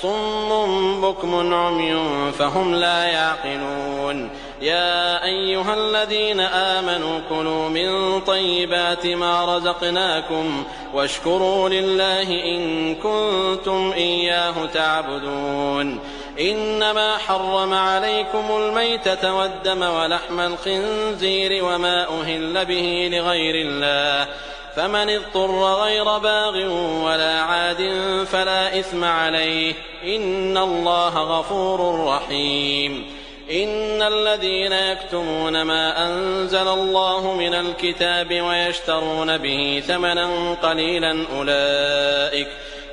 صم بكم عمي فهم لا يعقلون يا أيها الذين آمنوا كلوا من طيبات ما رزقناكم واشكروا لله إن كنتم إياه تعبدون إنما حرم عليكم الميتة والدم ولحم الخنزير وما أهل به لغير الله فمن اضطر غير باغ ولا عاد فلا إثم عليه إن الله غفور رحيم إن الذين يكتمون ما أنزل الله من الكتاب ويشترون به ثمنا قليلا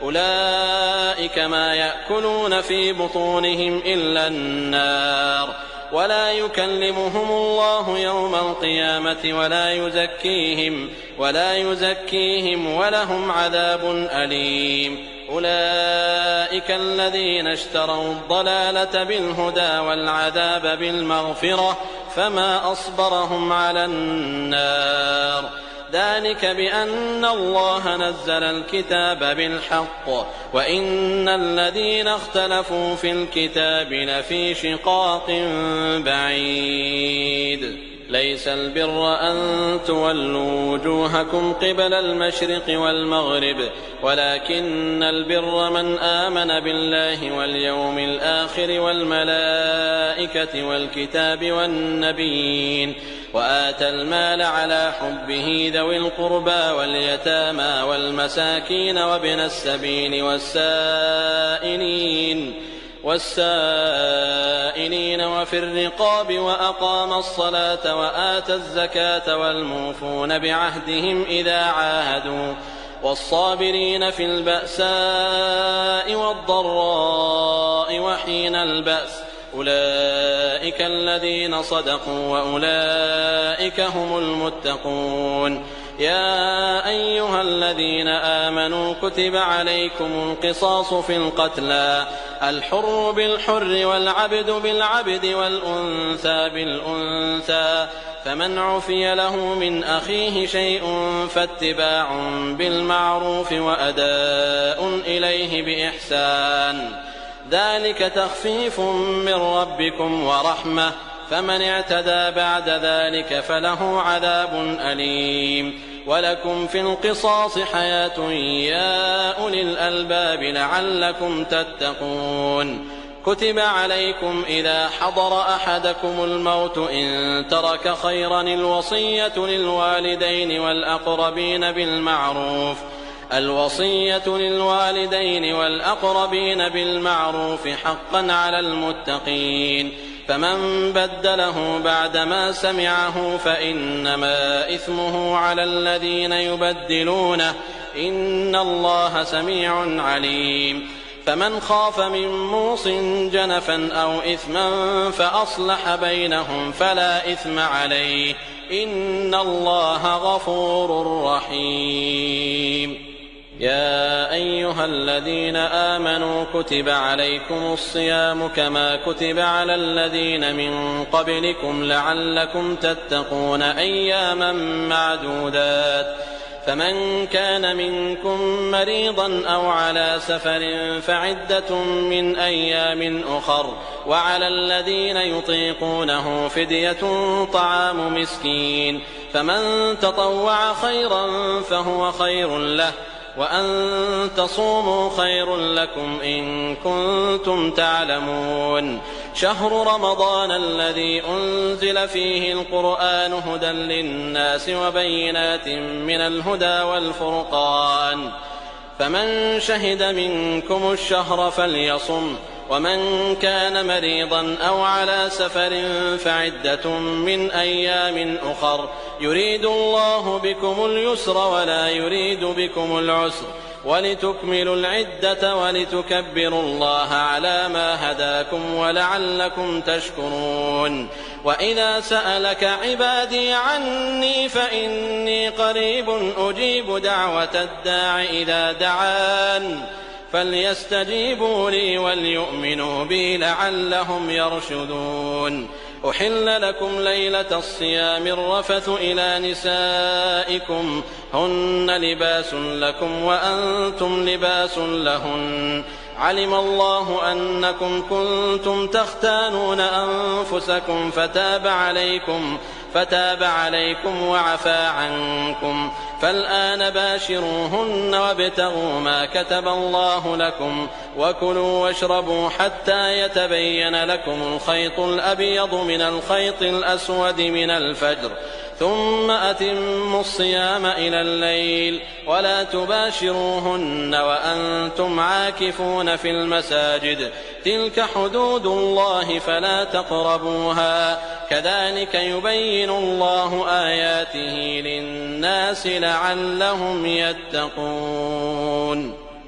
أولئك ما يأكلون في بطونهم إلا النار ولا يكلمهم الله يوم القيامة ولا يزكيهم ولهم عذاب أليم أولئك الذين اشتروا الضلالة بالهدى والعذاب بالمغفرة فما أصبرهم على النار ذلك بأن الله نزل الكتاب بالحق وإن الذين اختلفوا في الكتاب لفي شقاق بعيد ليس البر أن تولوا وجوهكم قبل المشرق والمغرب ولكن البر من آمن بالله واليوم الآخر والملائكة والكتاب والنبيين وآتى المال على حبه ذوي القربى واليتامى والمساكين وابن السبيل والسائلين وفي الرقاب وأقام الصلاة وآتى الزكاة والموفون بعهدهم إذا عاهدوا والصابرين في البأساء والضراء وحين البأس أولئك الذين صدقوا وأولئك هم المتقون يا أيها الذين آمنوا كتب عليكم القصاص في القتلى الحر بالحر والعبد بالعبد والأنثى بالأنثى فمن عفي له من أخيه شيء فاتباع بالمعروف وأداء إليه بإحسان ذلك تخفيف من ربكم ورحمة فمن اعتدى بعد ذلك فله عذاب أليم ولكم في القصاص حياة يا أولي الألباب لعلكم تتقون كتب عليكم إذا حضر أحدكم الموت إن ترك خيرا الوصية للوالدين والأقربين بالمعروف حقا على المتقين فمن بدله بعدما سمعه فإنما إثمه على الذين يبدلونه إن الله سميع عليم فمن خاف من موص جنفا أو إثما فأصلح بينهم فلا إثم عليه إن الله غفور رحيم يا أيها الذين آمنوا كتب عليكم الصيام كما كتب على الذين من قبلكم لعلكم تتقون أياما معدودات فمن كان منكم مريضا أو على سفر فعدة من أيام أخر وعلى الذين يطيقونه فدية طعام مسكين فمن تطوع خيرا فهو خير له وأن تصوموا خير لكم إن كنتم تعلمون شهر رمضان الذي أنزل فيه القرآن هدى للناس وبينات من الهدى والفرقان فمن شهد منكم الشهر فليصم ومن كان مريضا أو على سفر فعدة من أيام أخر يريد الله بكم اليسر ولا يريد بكم العسر ولتكملوا العدة ولتكبروا الله على ما هداكم ولعلكم تشكرون. وإذا سألك عبادي عني فإني قريب أجيب دعوة الداع إذا دعان فليستجيبوا لي وليؤمنوا بي لعلهم يرشدون. أحل لكم ليلة الصيام الرفث إلى نسائكم هن لباس لكم وأنتم لباس لهن علم الله أنكم كنتم تختانون أنفسكم فتاب عليكم وعفى عنكم فالآن باشروهن وابتغوا ما كتب الله لكم وكلوا واشربوا حتى يتبين لكم الخيط الأبيض من الخيط الأسود من الفجر ثم أتموا الصيام إلى الليل ولا تباشروهن وأنتم عاكفون في المساجد تلك حدود الله فلا تقربوها كذلك يبين الله آياته للناس لعلهم يتقون.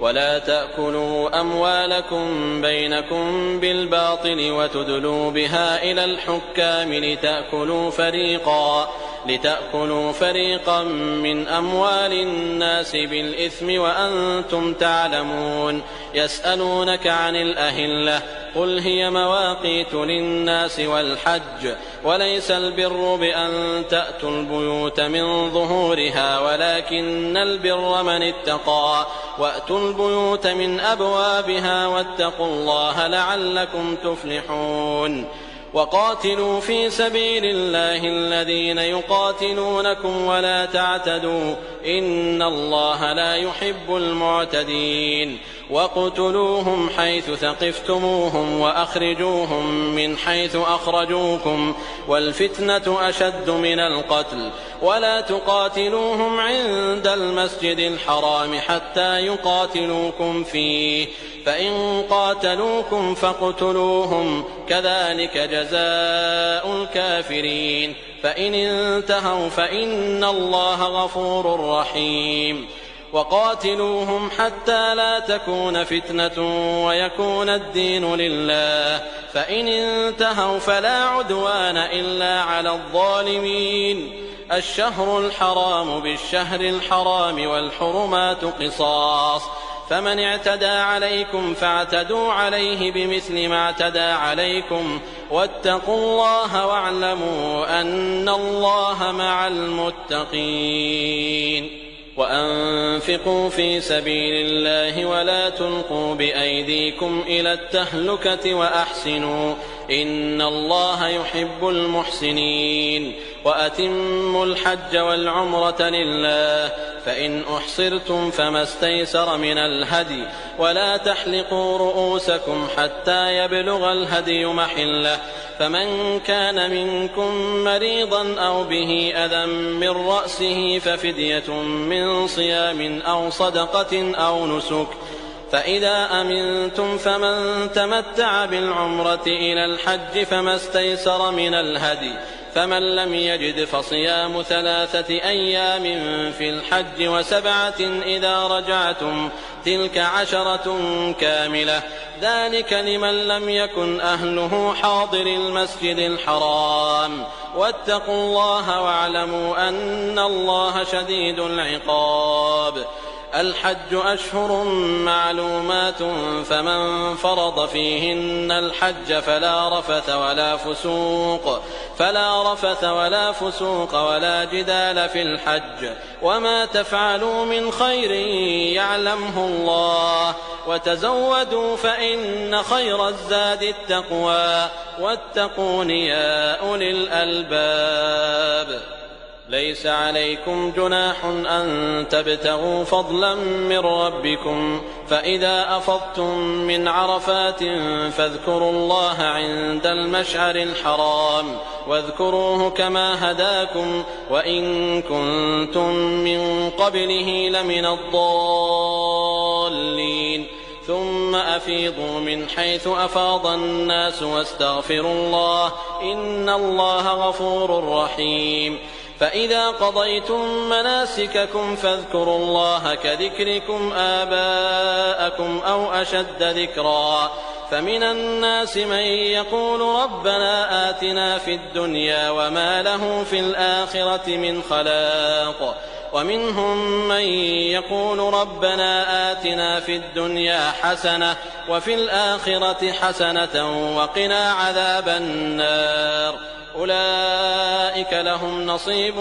ولا تأكلوا أموالكم بينكم بالباطل وتدلوا بها إلى الحكام لتأكلوا فريقا من أموال الناس بالإثم وأنتم تعلمون. يسألونك عن الأهلة قل هي مواقيت للناس والحج وليس البر بأن تأتوا البيوت من ظهورها ولكن البر من اتقى وأتوا البيوت من أبوابها واتقوا الله لعلكم تفلحون. وقاتلوا في سبيل الله الذين يقاتلونكم ولا تعتدوا إن الله لا يحب المعتدين. واقتلوهم حيث ثقفتموهم وأخرجوهم من حيث أخرجوكم والفتنة أشد من القتل ولا تقاتلوهم عند المسجد الحرام حتى يقاتلوكم فيه فإن قاتلوكم فاقتلوهم كذلك جزاء الكافرين فإن انتهوا فإن الله غفور رحيم. وقاتلوهم حتى لا تكون فتنة ويكون الدين لله فإن انتهوا فلا عدوان إلا على الظالمين. الشهر الحرام بالشهر الحرام والحرمات قصاص فمن اعتدى عليكم فاعتدوا عليه بمثل ما اعتدى عليكم واتقوا الله واعلموا أن الله مع المتقين. وأنفقوا في سبيل الله ولا تلقوا بأيديكم إلى التهلكة وأحسنوا إن الله يحب المحسنين. وأتموا الحج والعمرة لله فإن أحصرتم فما استيسر من الهدي ولا تحلقوا رؤوسكم حتى يبلغ الهدي محله فمن كان منكم مريضا أو به أذى من رأسه ففدية من صيام أو صدقة أو نسك فإذا أمنتم فمن تمتع بالعمرة إلى الحج فما استيسر من الهدي فمن لم يجد فصيام 3 أيام في الحج و7 إذا رجعتم تلك 10 كاملة ذلك لمن لم يكن أهله حاضر المسجد الحرام واتقوا الله واعلموا أن الله شديد العقاب. الحج أشهر معلومات فمن فرض فيهن الحج فلا رفث ولا فسوق ولا جدال في الحج وما تفعلوا من خير يعلمه الله وتزودوا فإن خير الزاد التقوى واتقون يا أولي الألباب. ليس عليكم جناح أن تبتغوا فضلا من ربكم فإذا أفضتم من عرفات فاذكروا الله عند المشعر الحرام واذكروه كما هداكم وإن كنتم من قبله لمن الضالين ثم أفيضوا من حيث أفاض الناس واستغفروا الله إن الله غفور رحيم. فإذا قضيتم مناسككم فاذكروا الله كذكركم آباءكم أو أشد ذكرا فمن الناس من يقول ربنا آتنا في الدنيا وما له في الآخرة من خلاق ومنهم من يقول ربنا آتنا في الدنيا حسنة وفي الآخرة حسنة وقنا عذاب النار أولئك لهم نصيب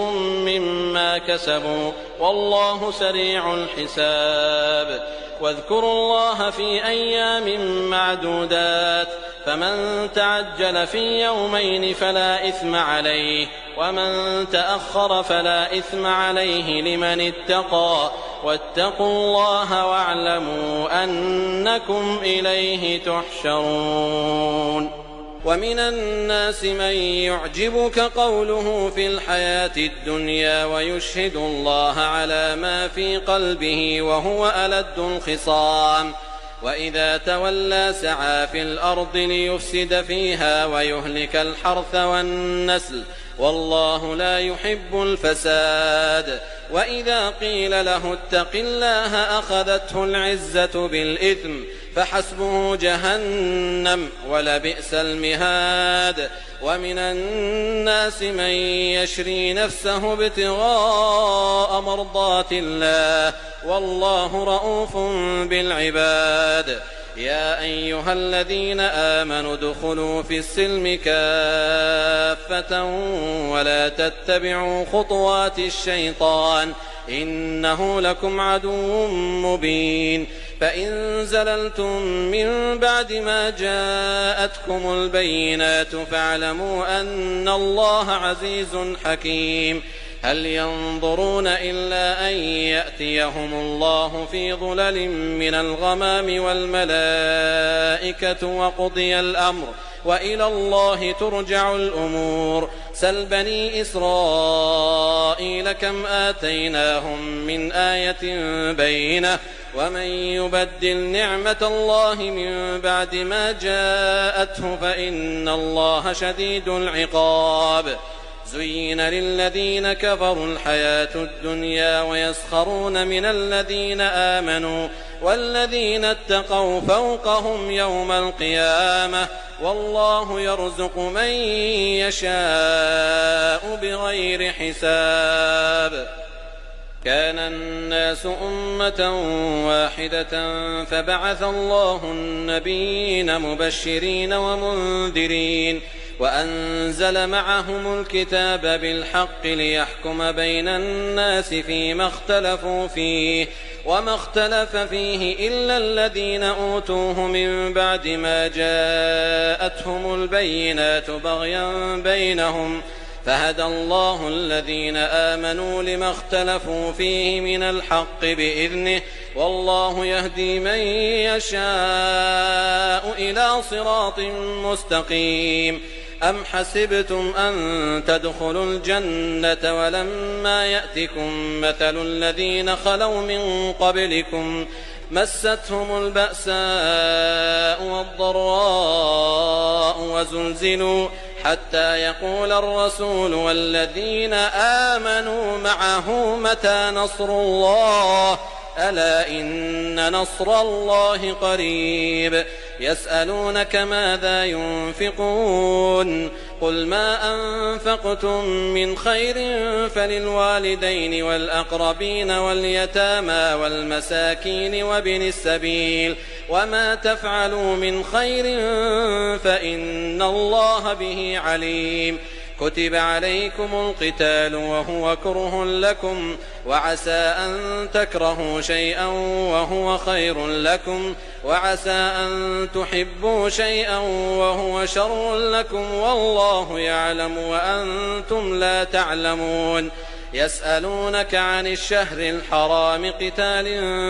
مما كسبوا والله سريع الحساب واذكروا الله في أيام معدودات فمن تعجل في يومين فلا إثم عليه ومن تأخر فلا إثم عليه لمن اتقى واتقوا الله واعلموا أنكم إليه تحشرون ومن الناس من يعجبك قوله في الحياة الدنيا ويشهد الله على ما في قلبه وهو ألد الخصام وإذا تولى سعى في الأرض ليفسد فيها ويهلك الحرث والنسل والله لا يحب الفساد وإذا قيل له اتق الله أخذته العزة بالإثم فحسبه جهنم ولبئس المهاد ومن الناس من يشري نفسه ابتغاء مرضات الله والله رءوف بالعباد يا أيها الذين آمنوا ادخلوا في السلم كافة ولا تتبعوا خطوات الشيطان إنه لكم عدو مبين فإن زللتم من بعد ما جاءتكم البينات فاعلموا أن الله عزيز حكيم هل ينظرون إلا أن يأتيهم الله في ظلل من الغمام والملائكة وقضي الأمر وإلى الله ترجع الأمور سل بني إسرائيل كم آتيناهم من آية بينة ومن يبدل نعمة الله من بعد ما جاءته فإن الله شديد العقاب زين للذين كفروا الحياة الدنيا ويسخرون من الذين آمنوا والذين اتقوا فوقهم يوم القيامة والله يرزق من يشاء بغير حساب كان الناس أمة واحدة فبعث الله النبيين مبشرين ومنذرين وأنزل معهم الكتاب بالحق ليحكم بين الناس فيما اختلفوا فيه وما اختلف فيه إلا الذين أوتوه من بعد ما جاءتهم البينات بغيا بينهم فهدى الله الذين آمنوا لما اختلفوا فيه من الحق بإذنه والله يهدي من يشاء إلى صراط مستقيم أم حسبتم أن تدخلوا الجنة ولما يأتكم مثل الذين خلوا من قبلكم مستهم البأساء والضراء وزلزلوا حتى يقول الرسول والذين آمنوا معه متى نصر الله ألا إن نصر الله قريب يسألونك ماذا ينفقون قل ما أنفقتم من خير فللوالدين والأقربين واليتامى والمساكين وابن السبيل وما تفعلوا من خير فإن الله به عليم كتب عليكم القتال وهو كره لكم وعسى أن تكرهوا شيئا وهو خير لكم وعسى أن تحبوا شيئا وهو شر لكم والله يعلم وأنتم لا تعلمون يسألونك عن الشهر الحرام قتال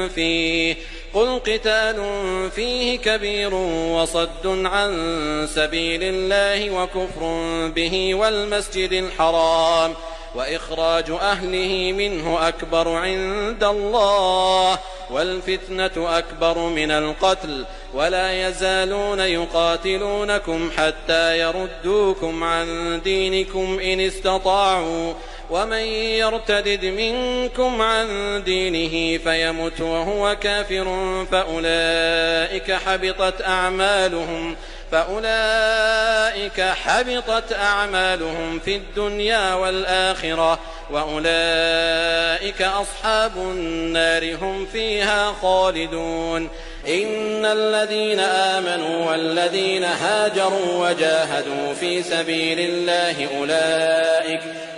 فيه قل قتال فيه كبير وصد عن سبيل الله وكفر به والمسجد الحرام وإخراج أهله منه أكبر عند الله والفتنة أكبر من القتل ولا يزالون يقاتلونكم حتى يردوكم عن دينكم إن استطاعوا ومن يرتدد منكم عن دينه فيمت وهو كافر فأولئك حبطت أعمالهم في الدنيا والآخرة وأولئك أصحاب النار هم فيها خالدون. إن الذين آمنوا والذين هاجروا وجاهدوا في سبيل الله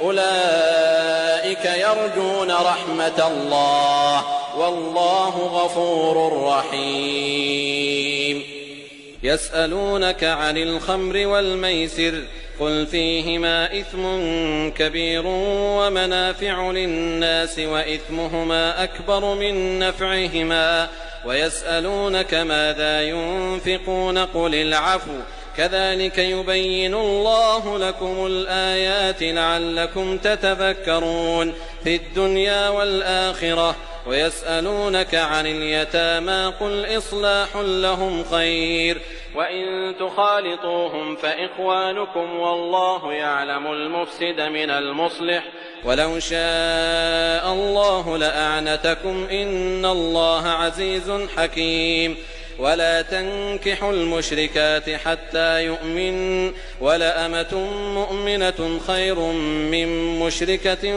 أولئك يرجون رحمة الله والله غفور رحيم. يسألونك عن الخمر والميسر قل فيهما إثم كبير ومنافع للناس وإثمهما أكبر من نفعهما ويسألونك ماذا ينفقون قل العفو كذلك يبين الله لكم الآيات لعلكم تتذكرون في الدنيا والآخرة. ويسألونك عن اليتامى قل إصلاح لهم خير وإن تخالطوهم فإخوانكم والله يعلم المفسد من المصلح ولو شاء الله لأعنتكم إن الله عزيز حكيم. ولا تنكحوا المشركات حتى يؤمن ولأمة مؤمنة خير من مشركة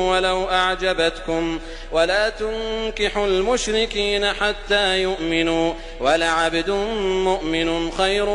ولو أعجبتكم ولا تنكحوا المشركين حتى يؤمنوا ولعبد مؤمن خير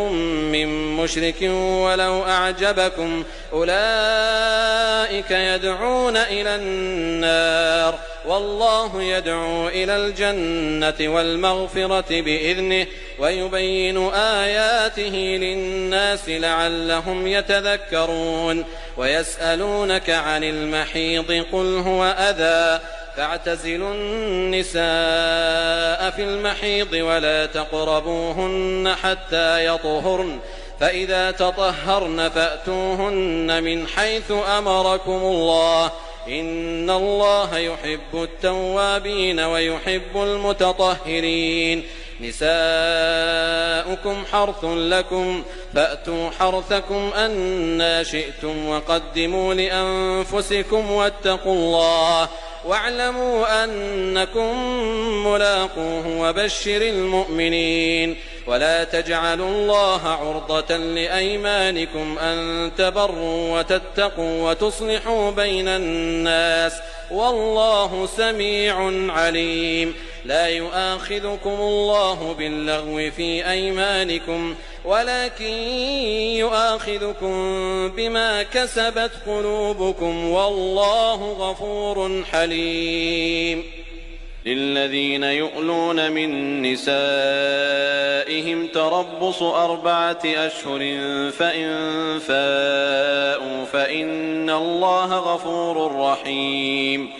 من مشرك ولو أعجبكم أولئك يدعون إلى النار والله يدعو إلى الجنة والمغفرة بإذنه ويبين آياته للناس لعلهم يتذكرون. ويسألونك عن المحيض قل هو أذى فاعتزلوا النساء في المحيض ولا تقربوهن حتى يطهرن فإذا تطهرن فأتوهن من حيث أمركم الله إن الله يحب التوابين ويحب المتطهرين. نساؤكم حرث لكم فأتوا حرثكم أنى شئتم وقدموا لأنفسكم واتقوا الله واعلموا أنكم ملاقوه وبشر المؤمنين. ولا تجعلوا الله عرضة لأيمانكم أن تبروا وتتقوا وتصلحوا بين الناس والله سميع عليم. لا يؤاخذكم الله باللغو في أيمانكم ولكن يؤاخذكم بما كسبت قلوبكم والله غفور حليم. للذين يؤلون من نسائهم تربص 4 أشهر فإن فاءوا فإن الله غفور رحيم.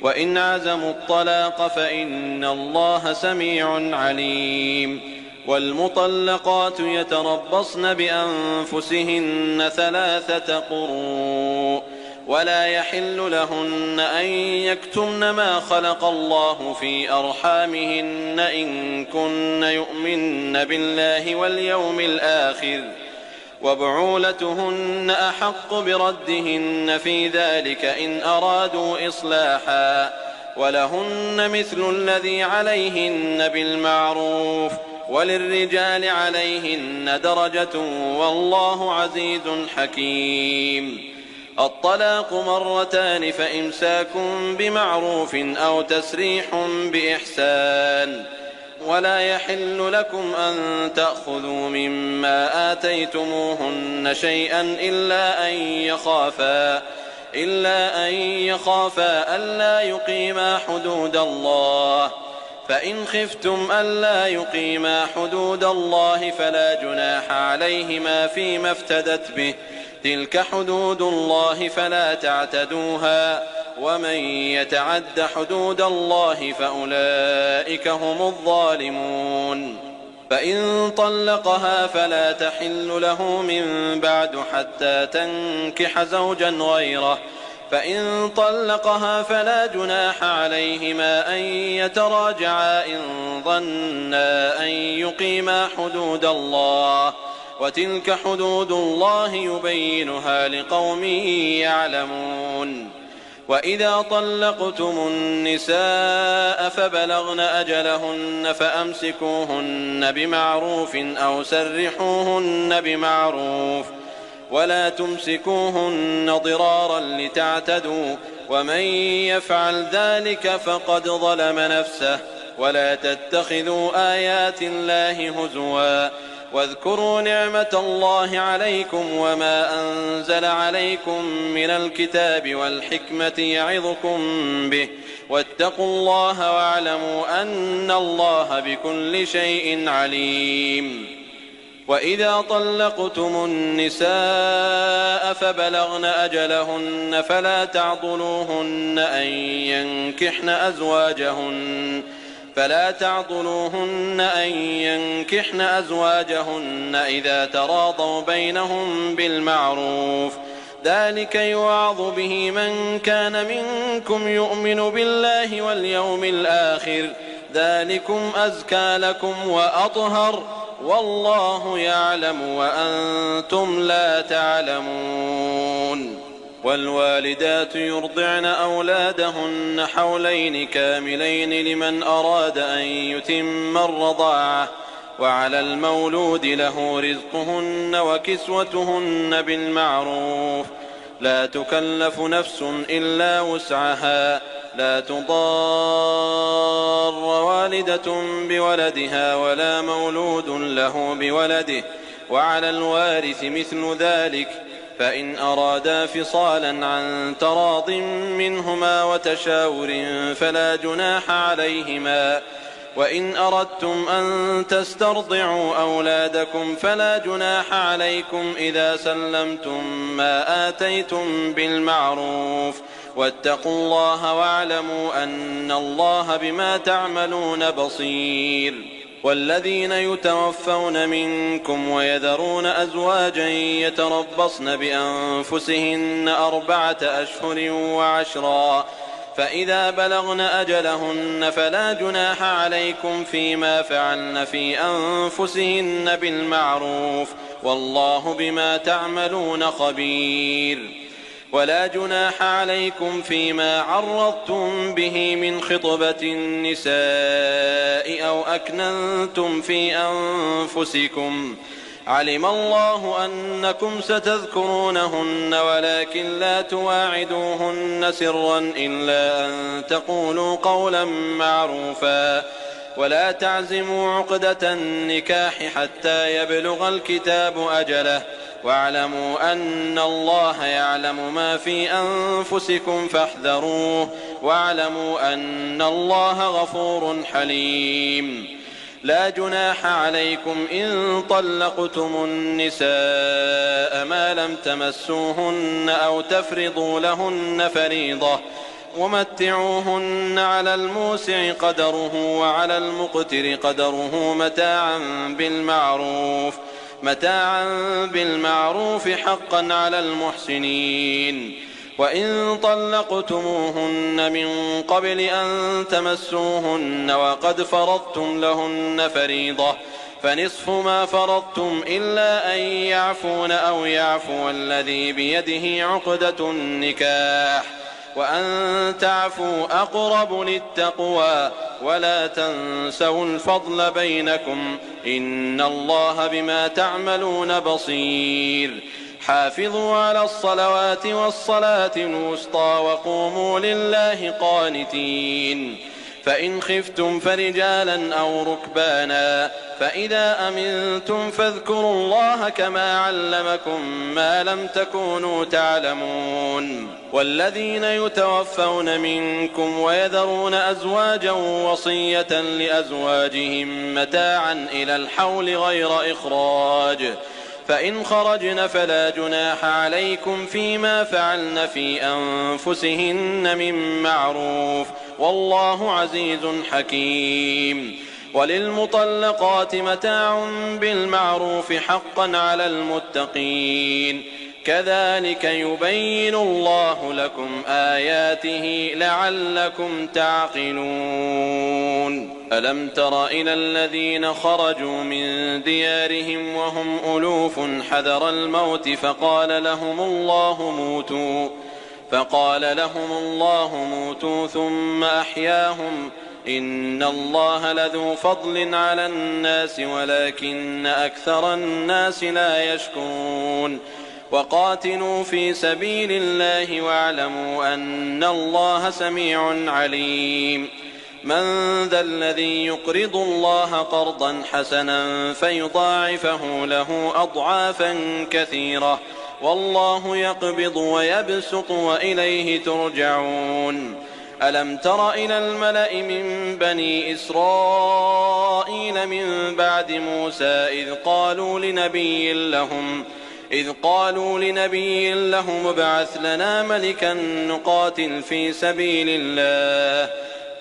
وإن عزموا الطلاق فإن الله سميع عليم. والمطلقات يتربصن بأنفسهن 3 قروء ولا يحل لهن أن يكتمن ما خلق الله في أرحامهن إن كن يؤمن بالله واليوم الآخر وبعولتهن أحق بردهن في ذلك إن أرادوا إصلاحا ولهن مثل الذي عليهن بالمعروف وللرجال عليهن درجة والله عزيز حكيم. الطلاق 2 فإمساك بمعروف أو تسريح بإحسان. ولا يحل لكم أن تأخذوا مما آتيتموهن شيئا إلا أن يخافا ألا يقيما حدود الله فإن خفتم ألا يقيما حدود الله فلا جناح عليهما فيما افتدت به تلك حدود الله فلا تعتدوها ومن يتعد حدود الله فأولئك هم الظالمون. فإن طلقها فلا تحل له من بعد حتى تنكح زوجا غيره فإن طلقها فلا جناح عليهما أن يتراجعا إن ظنا أن يقيما حدود الله وتلك حدود الله يبينها لقوم يعلمون. وإذا طلقتم النساء فبلغن أجلهن فأمسكوهن بمعروف أو سرحوهن بمعروف ولا تمسكوهن ضرارا لتعتدوا ومن يفعل ذلك فقد ظلم نفسه ولا تتخذوا آيات الله هزوا واذكروا نعمة الله عليكم وما أنزل عليكم من الكتاب والحكمة يعظكم به واتقوا الله واعلموا أن الله بكل شيء عليم. وإذا طلقتم النساء فبلغن أجلهن فلا تعضلوهن أن ينكحن أزواجهن إذا تراضوا بينهم بالمعروف ذلك يوعظ به من كان منكم يؤمن بالله واليوم الآخر ذلكم أزكى لكم وأطهر والله يعلم وأنتم لا تعلمون. والوالدات يرضعن أولادهن حولين كاملين لمن أراد أن يتم الرضاعة وعلى المولود له رزقهن وكسوتهن بالمعروف لا تكلف نفس إلا وسعها لا تضار والدة بولدها ولا مولود له بولده وعلى الوارث مثل ذلك فإن أرادا فصالا عن تراض منهما وتشاور فلا جناح عليهما وإن أردتم أن تسترضعوا أولادكم فلا جناح عليكم إذا سلمتم ما آتيتم بالمعروف واتقوا الله واعلموا أن الله بما تعملون بصير. والذين يتوفون منكم ويذرون أزواجا يتربصن بأنفسهن 4 أشهر وعشرا فإذا بلغن أجلهن فلا جناح عليكم فيما فعلن في أنفسهن بالمعروف والله بما تعملون خبير. ولا جناح عليكم فيما عرضتم به من خطبة النساء أو أكننتم في أنفسكم علم الله أنكم ستذكرونهن ولكن لا تواعدوهن سرا إلا أن تقولوا قولا معروفا ولا تعزموا عقدة النكاح حتى يبلغ الكتاب أجله واعلموا أن الله يعلم ما في أنفسكم فاحذروه واعلموا أن الله غفور حليم. لا جناح عليكم إن طلقتم النساء ما لم تمسوهن أو تفرضوا لهن فريضة ومتعوهن على الموسع قدره وعلى المقتر قدره متاعا بالمعروف حقا على المحسنين. وإن طلقتموهن من قبل أن تمسوهن وقد فرضتم لهن فريضة فنصف ما فرضتم إلا أن يعفون أو يعفو الذي بيده عقدة النكاح وأن تعفوا أقرب للتقوى ولا تنسوا الفضل بينكم إن الله بما تعملون بصير. حافظوا على الصلوات والصلاة الوسطى وقوموا لله قانتين. فإن خفتم فرجالا أو ركبانا فإذا أمنتم فاذكروا الله كما علمكم ما لم تكونوا تعلمون. والذين يتوفون منكم ويذرون أزواجا وصية لأزواجهم متاعا إلى الحول غير إخراج فإن خرجن فلا جناح عليكم فيما فعلن في أنفسهن من معروف والله عزيز حكيم. وللمطلقات متاع بالمعروف حقا على المتقين كذلك يبين الله لكم آياته لعلكم تعقلون. ألم تر إلى الذين خرجوا من ديارهم وهم ألوف حذر الموت فقال لهم الله موتوا فقال لهم الله موتوا ثم أحياهم إن الله لذو فضل على الناس ولكن أكثر الناس لا يشكرون وقاتلوا في سبيل الله واعلموا أن الله سميع عليم من ذا الذي يقرض الله قرضا حسنا فيضاعفه له أضعافا كثيرة والله يقبض ويبسط وإليه ترجعون ألم تر إلى الملأ من بني إسرائيل من بعد موسى إذ قالوا لنبي لهم ابعث لنا ملكا نقاتل في سبيل الله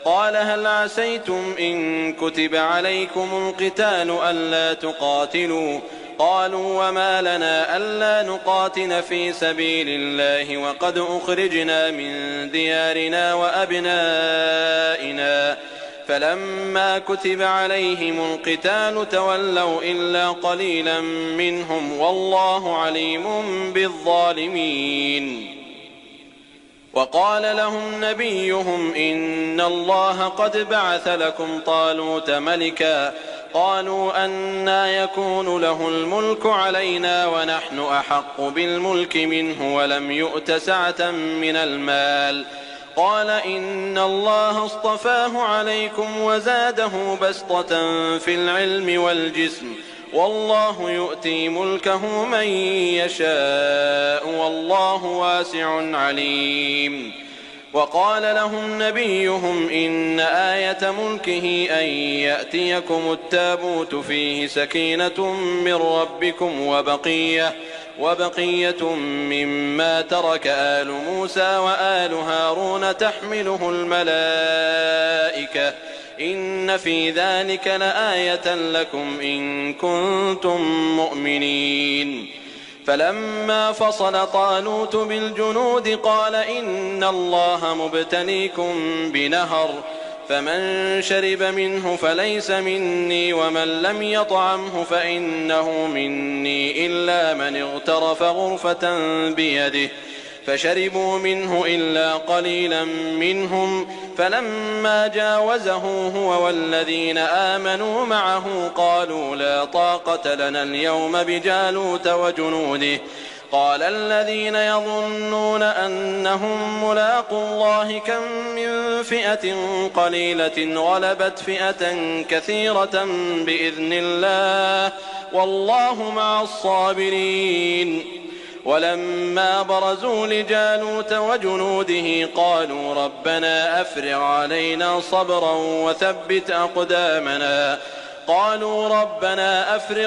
قال هل عسيتم إن كتب عليكم القتال ألا تقاتلوا قالوا وما لنا ألا نقاتل في سبيل الله وقد أخرجنا من ديارنا وأبنائنا فلما كتب عليهم القتال تولوا إلا قليلا منهم والله عليم بالظالمين وقال لهم نبيهم إن الله قد بعث لكم طالوت ملكا قالوا أنى يكون له الملك علينا ونحن أحق بالملك منه ولم يؤت سعة من المال قال إن الله اصطفاه عليكم وزاده بسطة في العلم والجسم والله يؤتي ملكه من يشاء والله واسع عليم وقال لهم نبيهم إن آية ملكه أن يأتيكم التابوت فيه سكينة من ربكم وبقية مما ترك آل موسى وآل هارون تحمله الملائكة إن في ذلك لآية لكم إن كنتم مؤمنين فلما فصل طالوت بالجنود قال إن الله مبتليكم بنهر فمن شرب منه فليس مني ومن لم يطعمه فإنه مني إلا من اغترف غرفة بيده فشربوا منه إلا قليلا منهم فلما جاوزه هو والذين آمنوا معه قالوا لا طاقة لنا اليوم بجالوت وجنوده قال الذين يظنون أنهم ملاقوا الله كم من فئة قليلة غلبت فئة كثيرة بإذن الله والله مع الصابرين ولما برزوا لجالوت وجنوده قالوا ربنا أفرغ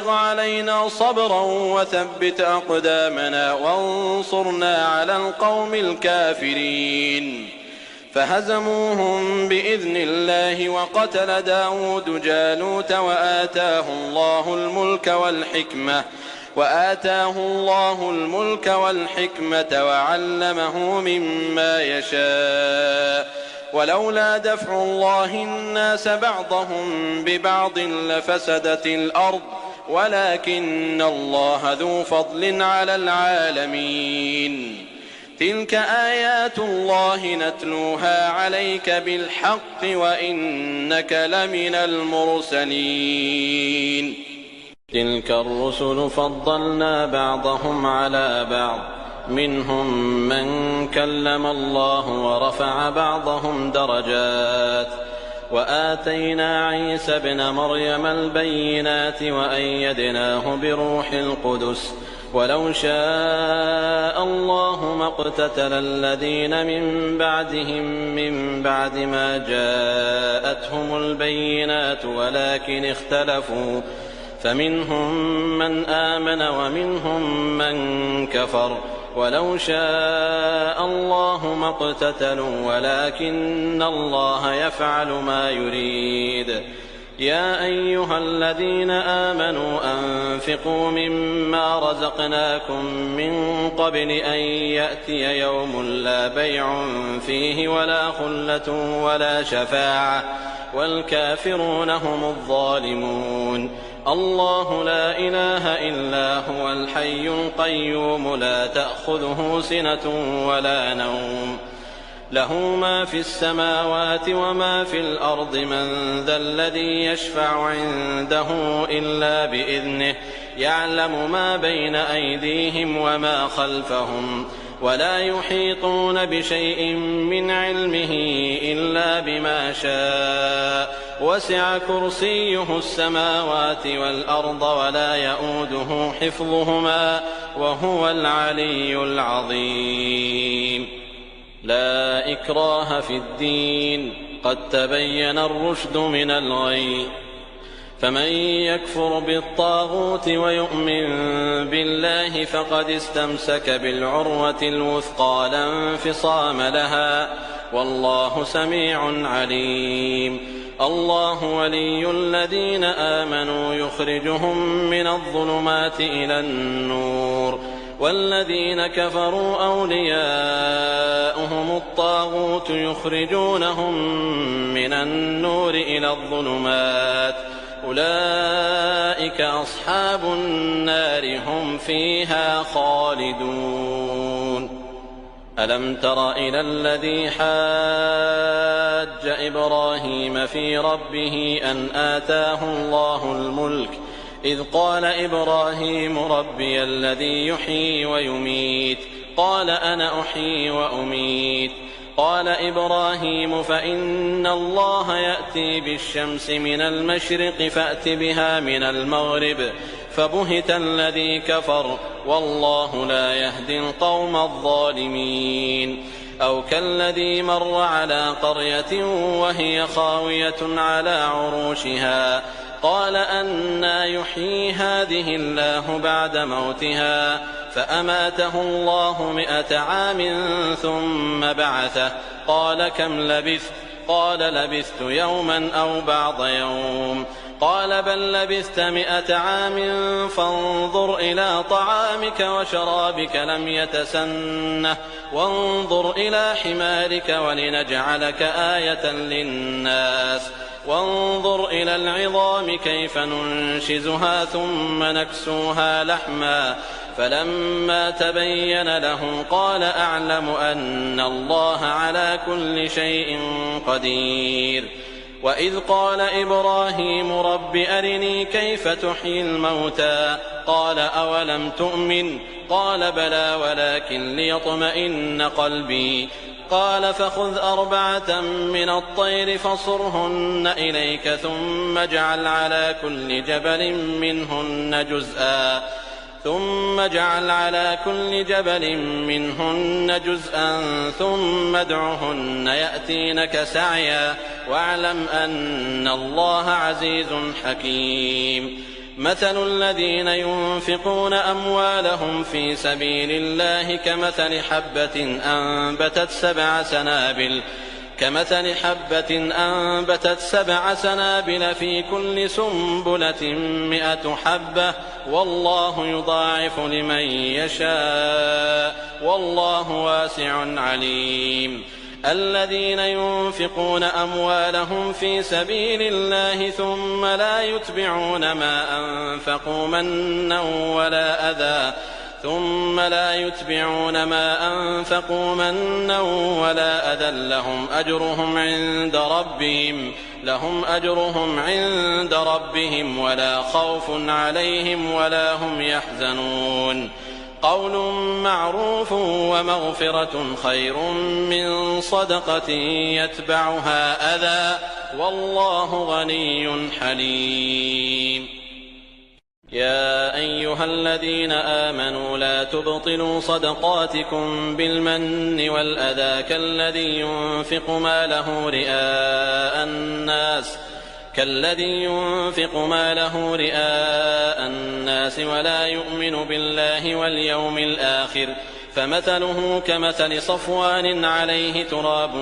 علينا صبرا وثبت أقدامنا وانصرنا على القوم الكافرين فهزموهم بإذن الله وقتل داود جالوت وآتاه الله الملك والحكمة وعلمه مما يشاء ولولا دفع الله الناس بعضهم ببعض لفسدت الأرض ولكن الله ذو فضل على العالمين تلك آيات الله نتلوها عليك بالحق وإنك لمن المرسلين تلك الرسل فضلنا بعضهم على بعض منهم من كلم الله ورفع بعضهم درجات وآتينا عيسى ابن مريم البينات وأيدناه بروح القدس ولو شاء الله ما اقتتل الذين من بعدهم من بعد ما جاءتهم البينات ولكن اختلفوا فمنهم من آمن ومنهم من كفر ولو شاء الله ما اقتتلوا ولكن الله يفعل ما يريد يا أيها الذين آمنوا أنفقوا مما رزقناكم من قبل أن يأتي يوم لا بيع فيه ولا خلة ولا شفاعة والكافرون هم الظالمون الله لا إله إلا هو الحي القيوم لا تأخذه سنة ولا نوم له ما في السماوات وما في الأرض من ذا الذي يشفع عنده إلا بإذنه يعلم ما بين أيديهم وما خلفهم ولا يحيطون بشيء من علمه إلا بما شاء وسع كرسيه السماوات والأرض ولا يئوده حفظهما وهو العلي العظيم. لا إكراه في الدين قد تبين الرشد من الغي فمن يكفر بالطاغوت ويؤمن بالله فقد استمسك بالعروة الوثقى لا انفصام لها والله سميع عليم. الله ولي الذين آمنوا يخرجهم من الظلمات إلى النور والذين كفروا أولياؤهم الطاغوت يخرجونهم من النور إلى الظلمات أولئك أصحاب النار هم فيها خالدون. ألم تر إلى الذي حاج إبراهيم في ربه أن آتاه الله الملك إذ قال إبراهيم ربي الذي يحيي ويميت قال أنا أحيي وأميت قال إبراهيم فإن الله يأتي بالشمس من المشرق فأت بها من المغرب فبهت الذي كفر والله لا يهدي القوم الظالمين. أو كالذي مر على قرية وهي خاوية على عروشها قال أنى يحيي هذه الله بعد موتها فأماته الله 100 عام ثم بعثه قال كم لبثت قال لبثت يوما أو بعض يوم قال بل لبثت 100 عام فانظر إلى طعامك وشرابك لم يتسنه وانظر إلى حمارك ولنجعلك آية للناس وانظر إلى العظام كيف ننشزها ثم نكسوها لحما فلما تبين له قال أعلم أن الله على كل شيء قدير. وإذ قال إبراهيم رب أرني كيف تحيي الموتى قال أولم تؤمن قال بلى ولكن ليطمئن قلبي قال فخذ 4 من الطير فصرهن إليك ثم اجعل على كل جبل منهن جزءا ثم ادعهن يأتينك سعيا واعلم أن الله عزيز حكيم. مثل الذين ينفقون أموالهم في سبيل الله كمثل حبة أنبتت 7 سنابل في كل سنبلة 100 حبة والله يضاعف لمن يشاء والله واسع عليم. الذين ينفقون أموالهم في سبيل الله ثم لا يتبعون ما أنفقوا منا ولا أذى لهم أجرهم عند ربهم ولا خوف عليهم ولا هم يحزنون. قول معروف ومغفرة خير من صدقة يتبعها أذى والله غني حليم. يا أيها الذين آمنوا لا تبطلوا صدقاتكم بالمن والأذى كالذي ينفق ماله رئاء الناس ولا يؤمن بالله واليوم الآخر فمثله كمثل صفوان عليه تراب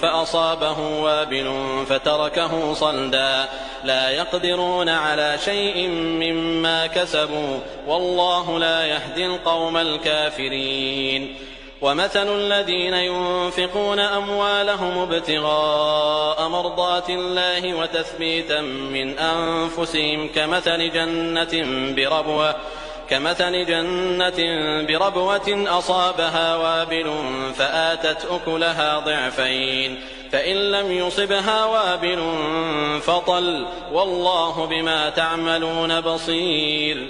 فأصابه وابل فتركه صلدا لا يقدرون على شيء مما كسبوا والله لا يهدي القوم الكافرين. ومثل الذين ينفقون أموالهم ابتغاء مرضات الله وتثبيتا من أنفسهم كمثل جنة بربوة أصابها وابل فآتت أكلها ضعفين فإن لم يصبها وابل فطل والله بما تعملون بصير.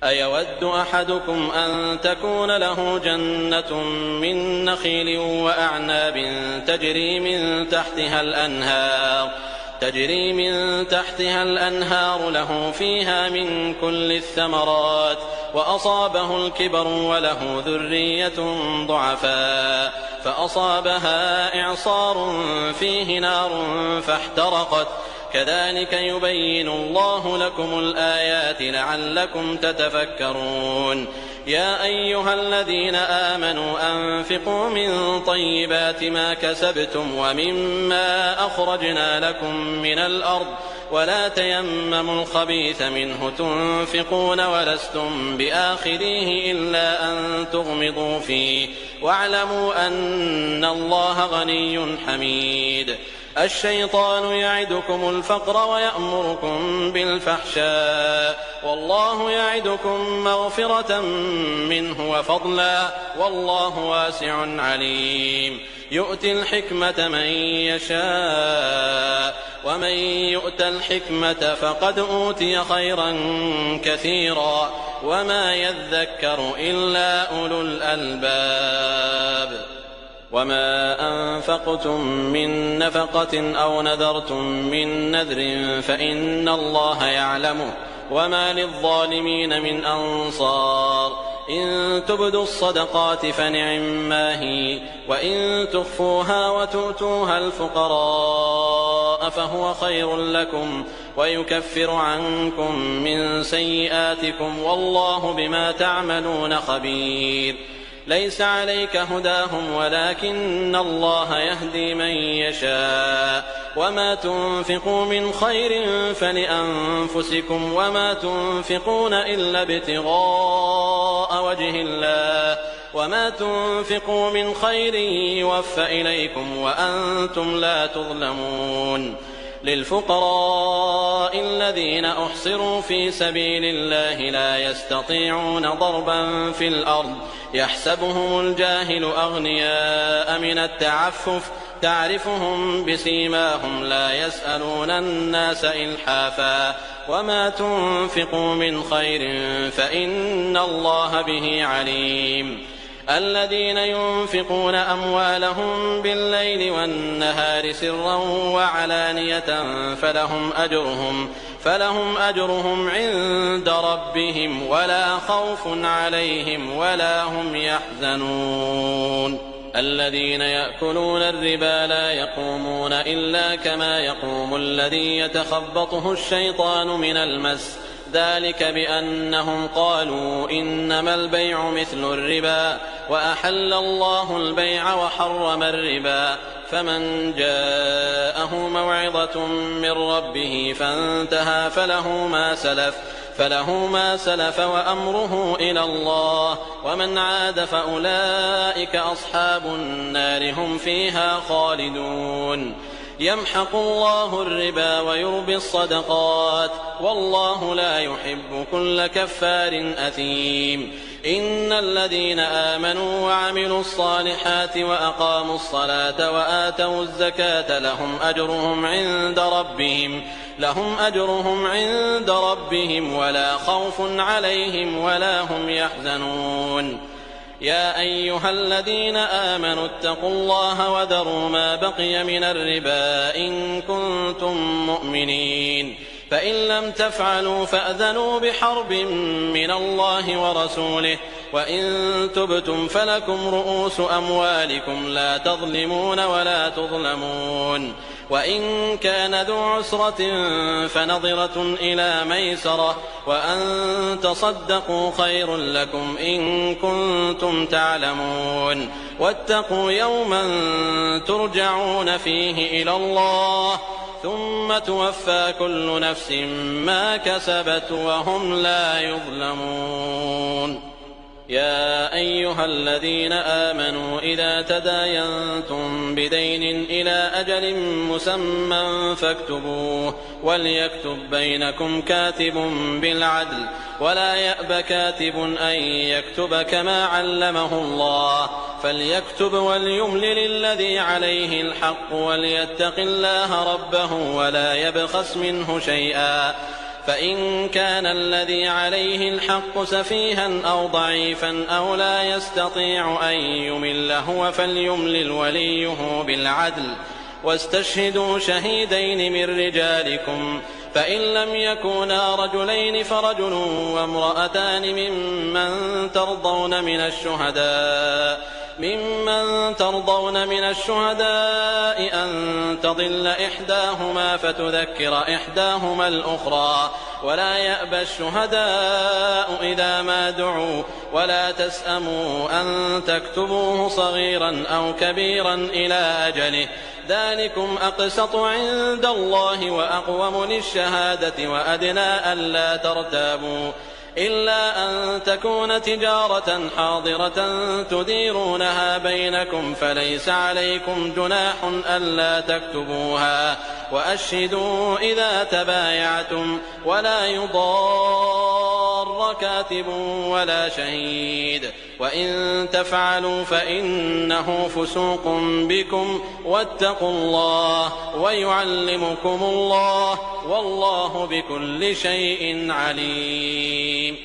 أيود أحدكم أن تكون له جنة من نخيل وأعناب تجري من تحتها الأنهار له فيها من كل الثمرات وأصابه الكبر وله ذرية ضعفاء فأصابها إعصار فيه نار فاحترقت كذلك يبين الله لكم الآيات لعلكم تتفكرون. يا أيها الذين آمنوا أنفقوا من طيبات ما كسبتم ومما أخرجنا لكم من الأرض ولا تيمموا الخبيث منه تنفقون ولستم بآخذيه إلا أن تغمضوا فيه واعلموا أن الله غني حميد. الشيطان يعدكم الفقر ويأمركم بالفحشاء والله يعدكم مغفرة منه وفضلا والله واسع عليم. يؤتي الحكمة من يشاء ومن يؤت الحكمة فقد أوتي خيرا كثيرا وما يذكر إلا أولو الألباب. وما أنفقتم من نفقة أو نذرتم من نذر فإن الله يعلمه وما للظالمين من أنصار. إن تبدوا الصدقات فنعما هي وإن تخفوها وتؤتوها الفقراء فهو خير لكم ويكفر عنكم من سيئاتكم والله بما تعملون خبير. ليس عليك هداهم ولكن الله يهدي من يشاء وما تنفقوا من خير فلأنفسكم وما تنفقون إلا ابتغاء وجه الله وما تنفقوا من خير يوفى إليكم وأنتم لا تظلمون. للفقراء الذين أحصروا في سبيل الله لا يستطيعون ضربا في الأرض يحسبهم الجاهل أغنياء من التعفف تعرفهم بسيماهم لا يسألون الناس إلحافا وما تنفقوا من خير فإن الله به عليم. الذين ينفقون أموالهم بالليل والنهار سرا وعلانية فلهم أجرهم عند ربهم ولا خوف عليهم ولا هم يحزنون. الذين يأكلون الربا لا يقومون إلا كما يقوم الذي يتخبطه الشيطان من المس ذلك بأنهم قالوا إنما البيع مثل الربا وأحل الله البيع وحرم الربا فمن جاءه موعظة من ربه فانتهى فله ما سلف وأمره إلى الله ومن عاد فأولئك أصحاب النار هم فيها خالدون. يمحق الله الربا ويربي الصدقات والله لا يحب كل كفار أثيم. إن الذين آمنوا وعملوا الصالحات وأقاموا الصلاة وآتوا الزكاة لهم أجرهم عند ربهم ولا خوف عليهم ولا هم يحزنون. يا أيها الذين آمنوا اتقوا الله وذروا ما بقي من الربا إن كنتم مؤمنين فإن لم تفعلوا فأذنوا بحرب من الله ورسوله وإن تبتم فلكم رؤوس أموالكم لا تظلمون ولا تظلمون. وإن كان ذو عسرة فنظرة إلى ميسرة وأن تصدقوا خير لكم إن كنتم تعلمون. واتقوا يوما ترجعون فيه إلى الله ثم توفى كل نفس ما كسبت وهم لا يظلمون. يا أيها الذين آمنوا إذا تداينتم بدين إلى أجل مسمى فاكتبوه وليكتب بينكم كاتب بالعدل ولا يأب كاتب أن يكتب كما علمه الله فليكتب وليملل الذي عليه الحق وليتق الله ربه ولا يبخس منه شيئا فإن كان الذي عليه الحق سفيها أو ضعيفا أو لا يستطيع أن يمل هو فليملل وليه بالعدل واستشهدوا شهيدين من رجالكم فإن لم يكونا رجلين فرجل وامرأتان ممن ترضون من الشهداء أن تضل إحداهما فتذكر إحداهما الأخرى ولا يأبى الشهداء إذا ما دعوا ولا تسأموا أن تكتبوه صغيرا أو كبيرا إلى أجله ذلكم أقسط عند الله وأقوم للشهادة وأدنى ألا ترتابوا إلا أن تكون تجارة حاضرة تديرونها بينكم فليس عليكم جناح ألا تكتبوها وأشهدوا إذا تبايعتم ولا يضار كاتب ولا شهيد وإن تفعلوا فإنه فسوق بكم واتقوا الله ويعلمكم الله والله بكل شيء عليم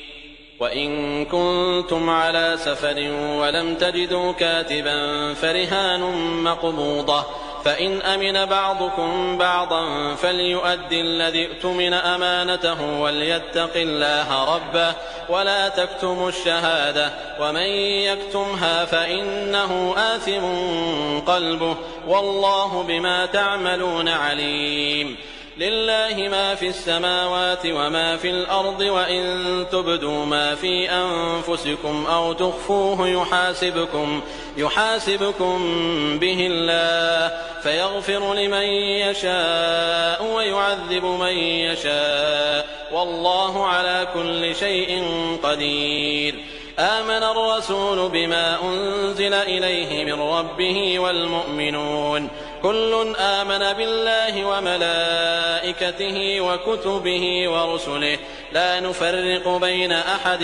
وإن كنتم على سفر ولم تجدوا كاتبا فرهان مقبوضة فإن أمن بعضكم بعضا فليؤد الذي اؤتمن أمانته وليتق الله ربه ولا تكتموا الشهادة ومن يكتمها فإنه آثم قلبه والله بما تعملون عليم لله ما في السماوات وما في الأرض وإن تبدوا ما في أنفسكم أو تخفوه يحاسبكم به الله فيغفر لمن يشاء ويعذب من يشاء والله على كل شيء قدير آمن الرسول بما أنزل إليه من ربه والمؤمنون كل آمن بالله وملائكته وكتبه ورسله لا نفرق بين أحد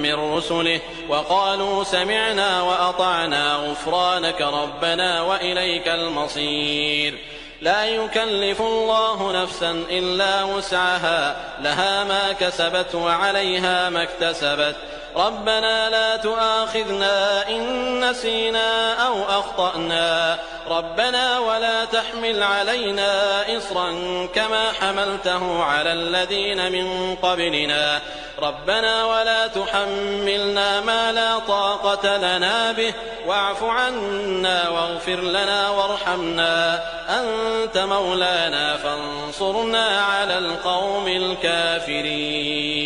من رسله وقالوا سمعنا وأطعنا غفرانك ربنا وإليك المصير لا يكلف الله نفسا إلا وسعها لها ما كسبت وعليها ما اكتسبت ربنا لا تؤاخذنا إن نسينا أو أخطأنا ربنا ولا تحمل علينا إصرا كما حملته على الذين من قبلنا ربنا ولا تحملنا ما لا طاقة لنا به واعف عنا واغفر لنا وارحمنا أنت مولانا فانصرنا على القوم الكافرين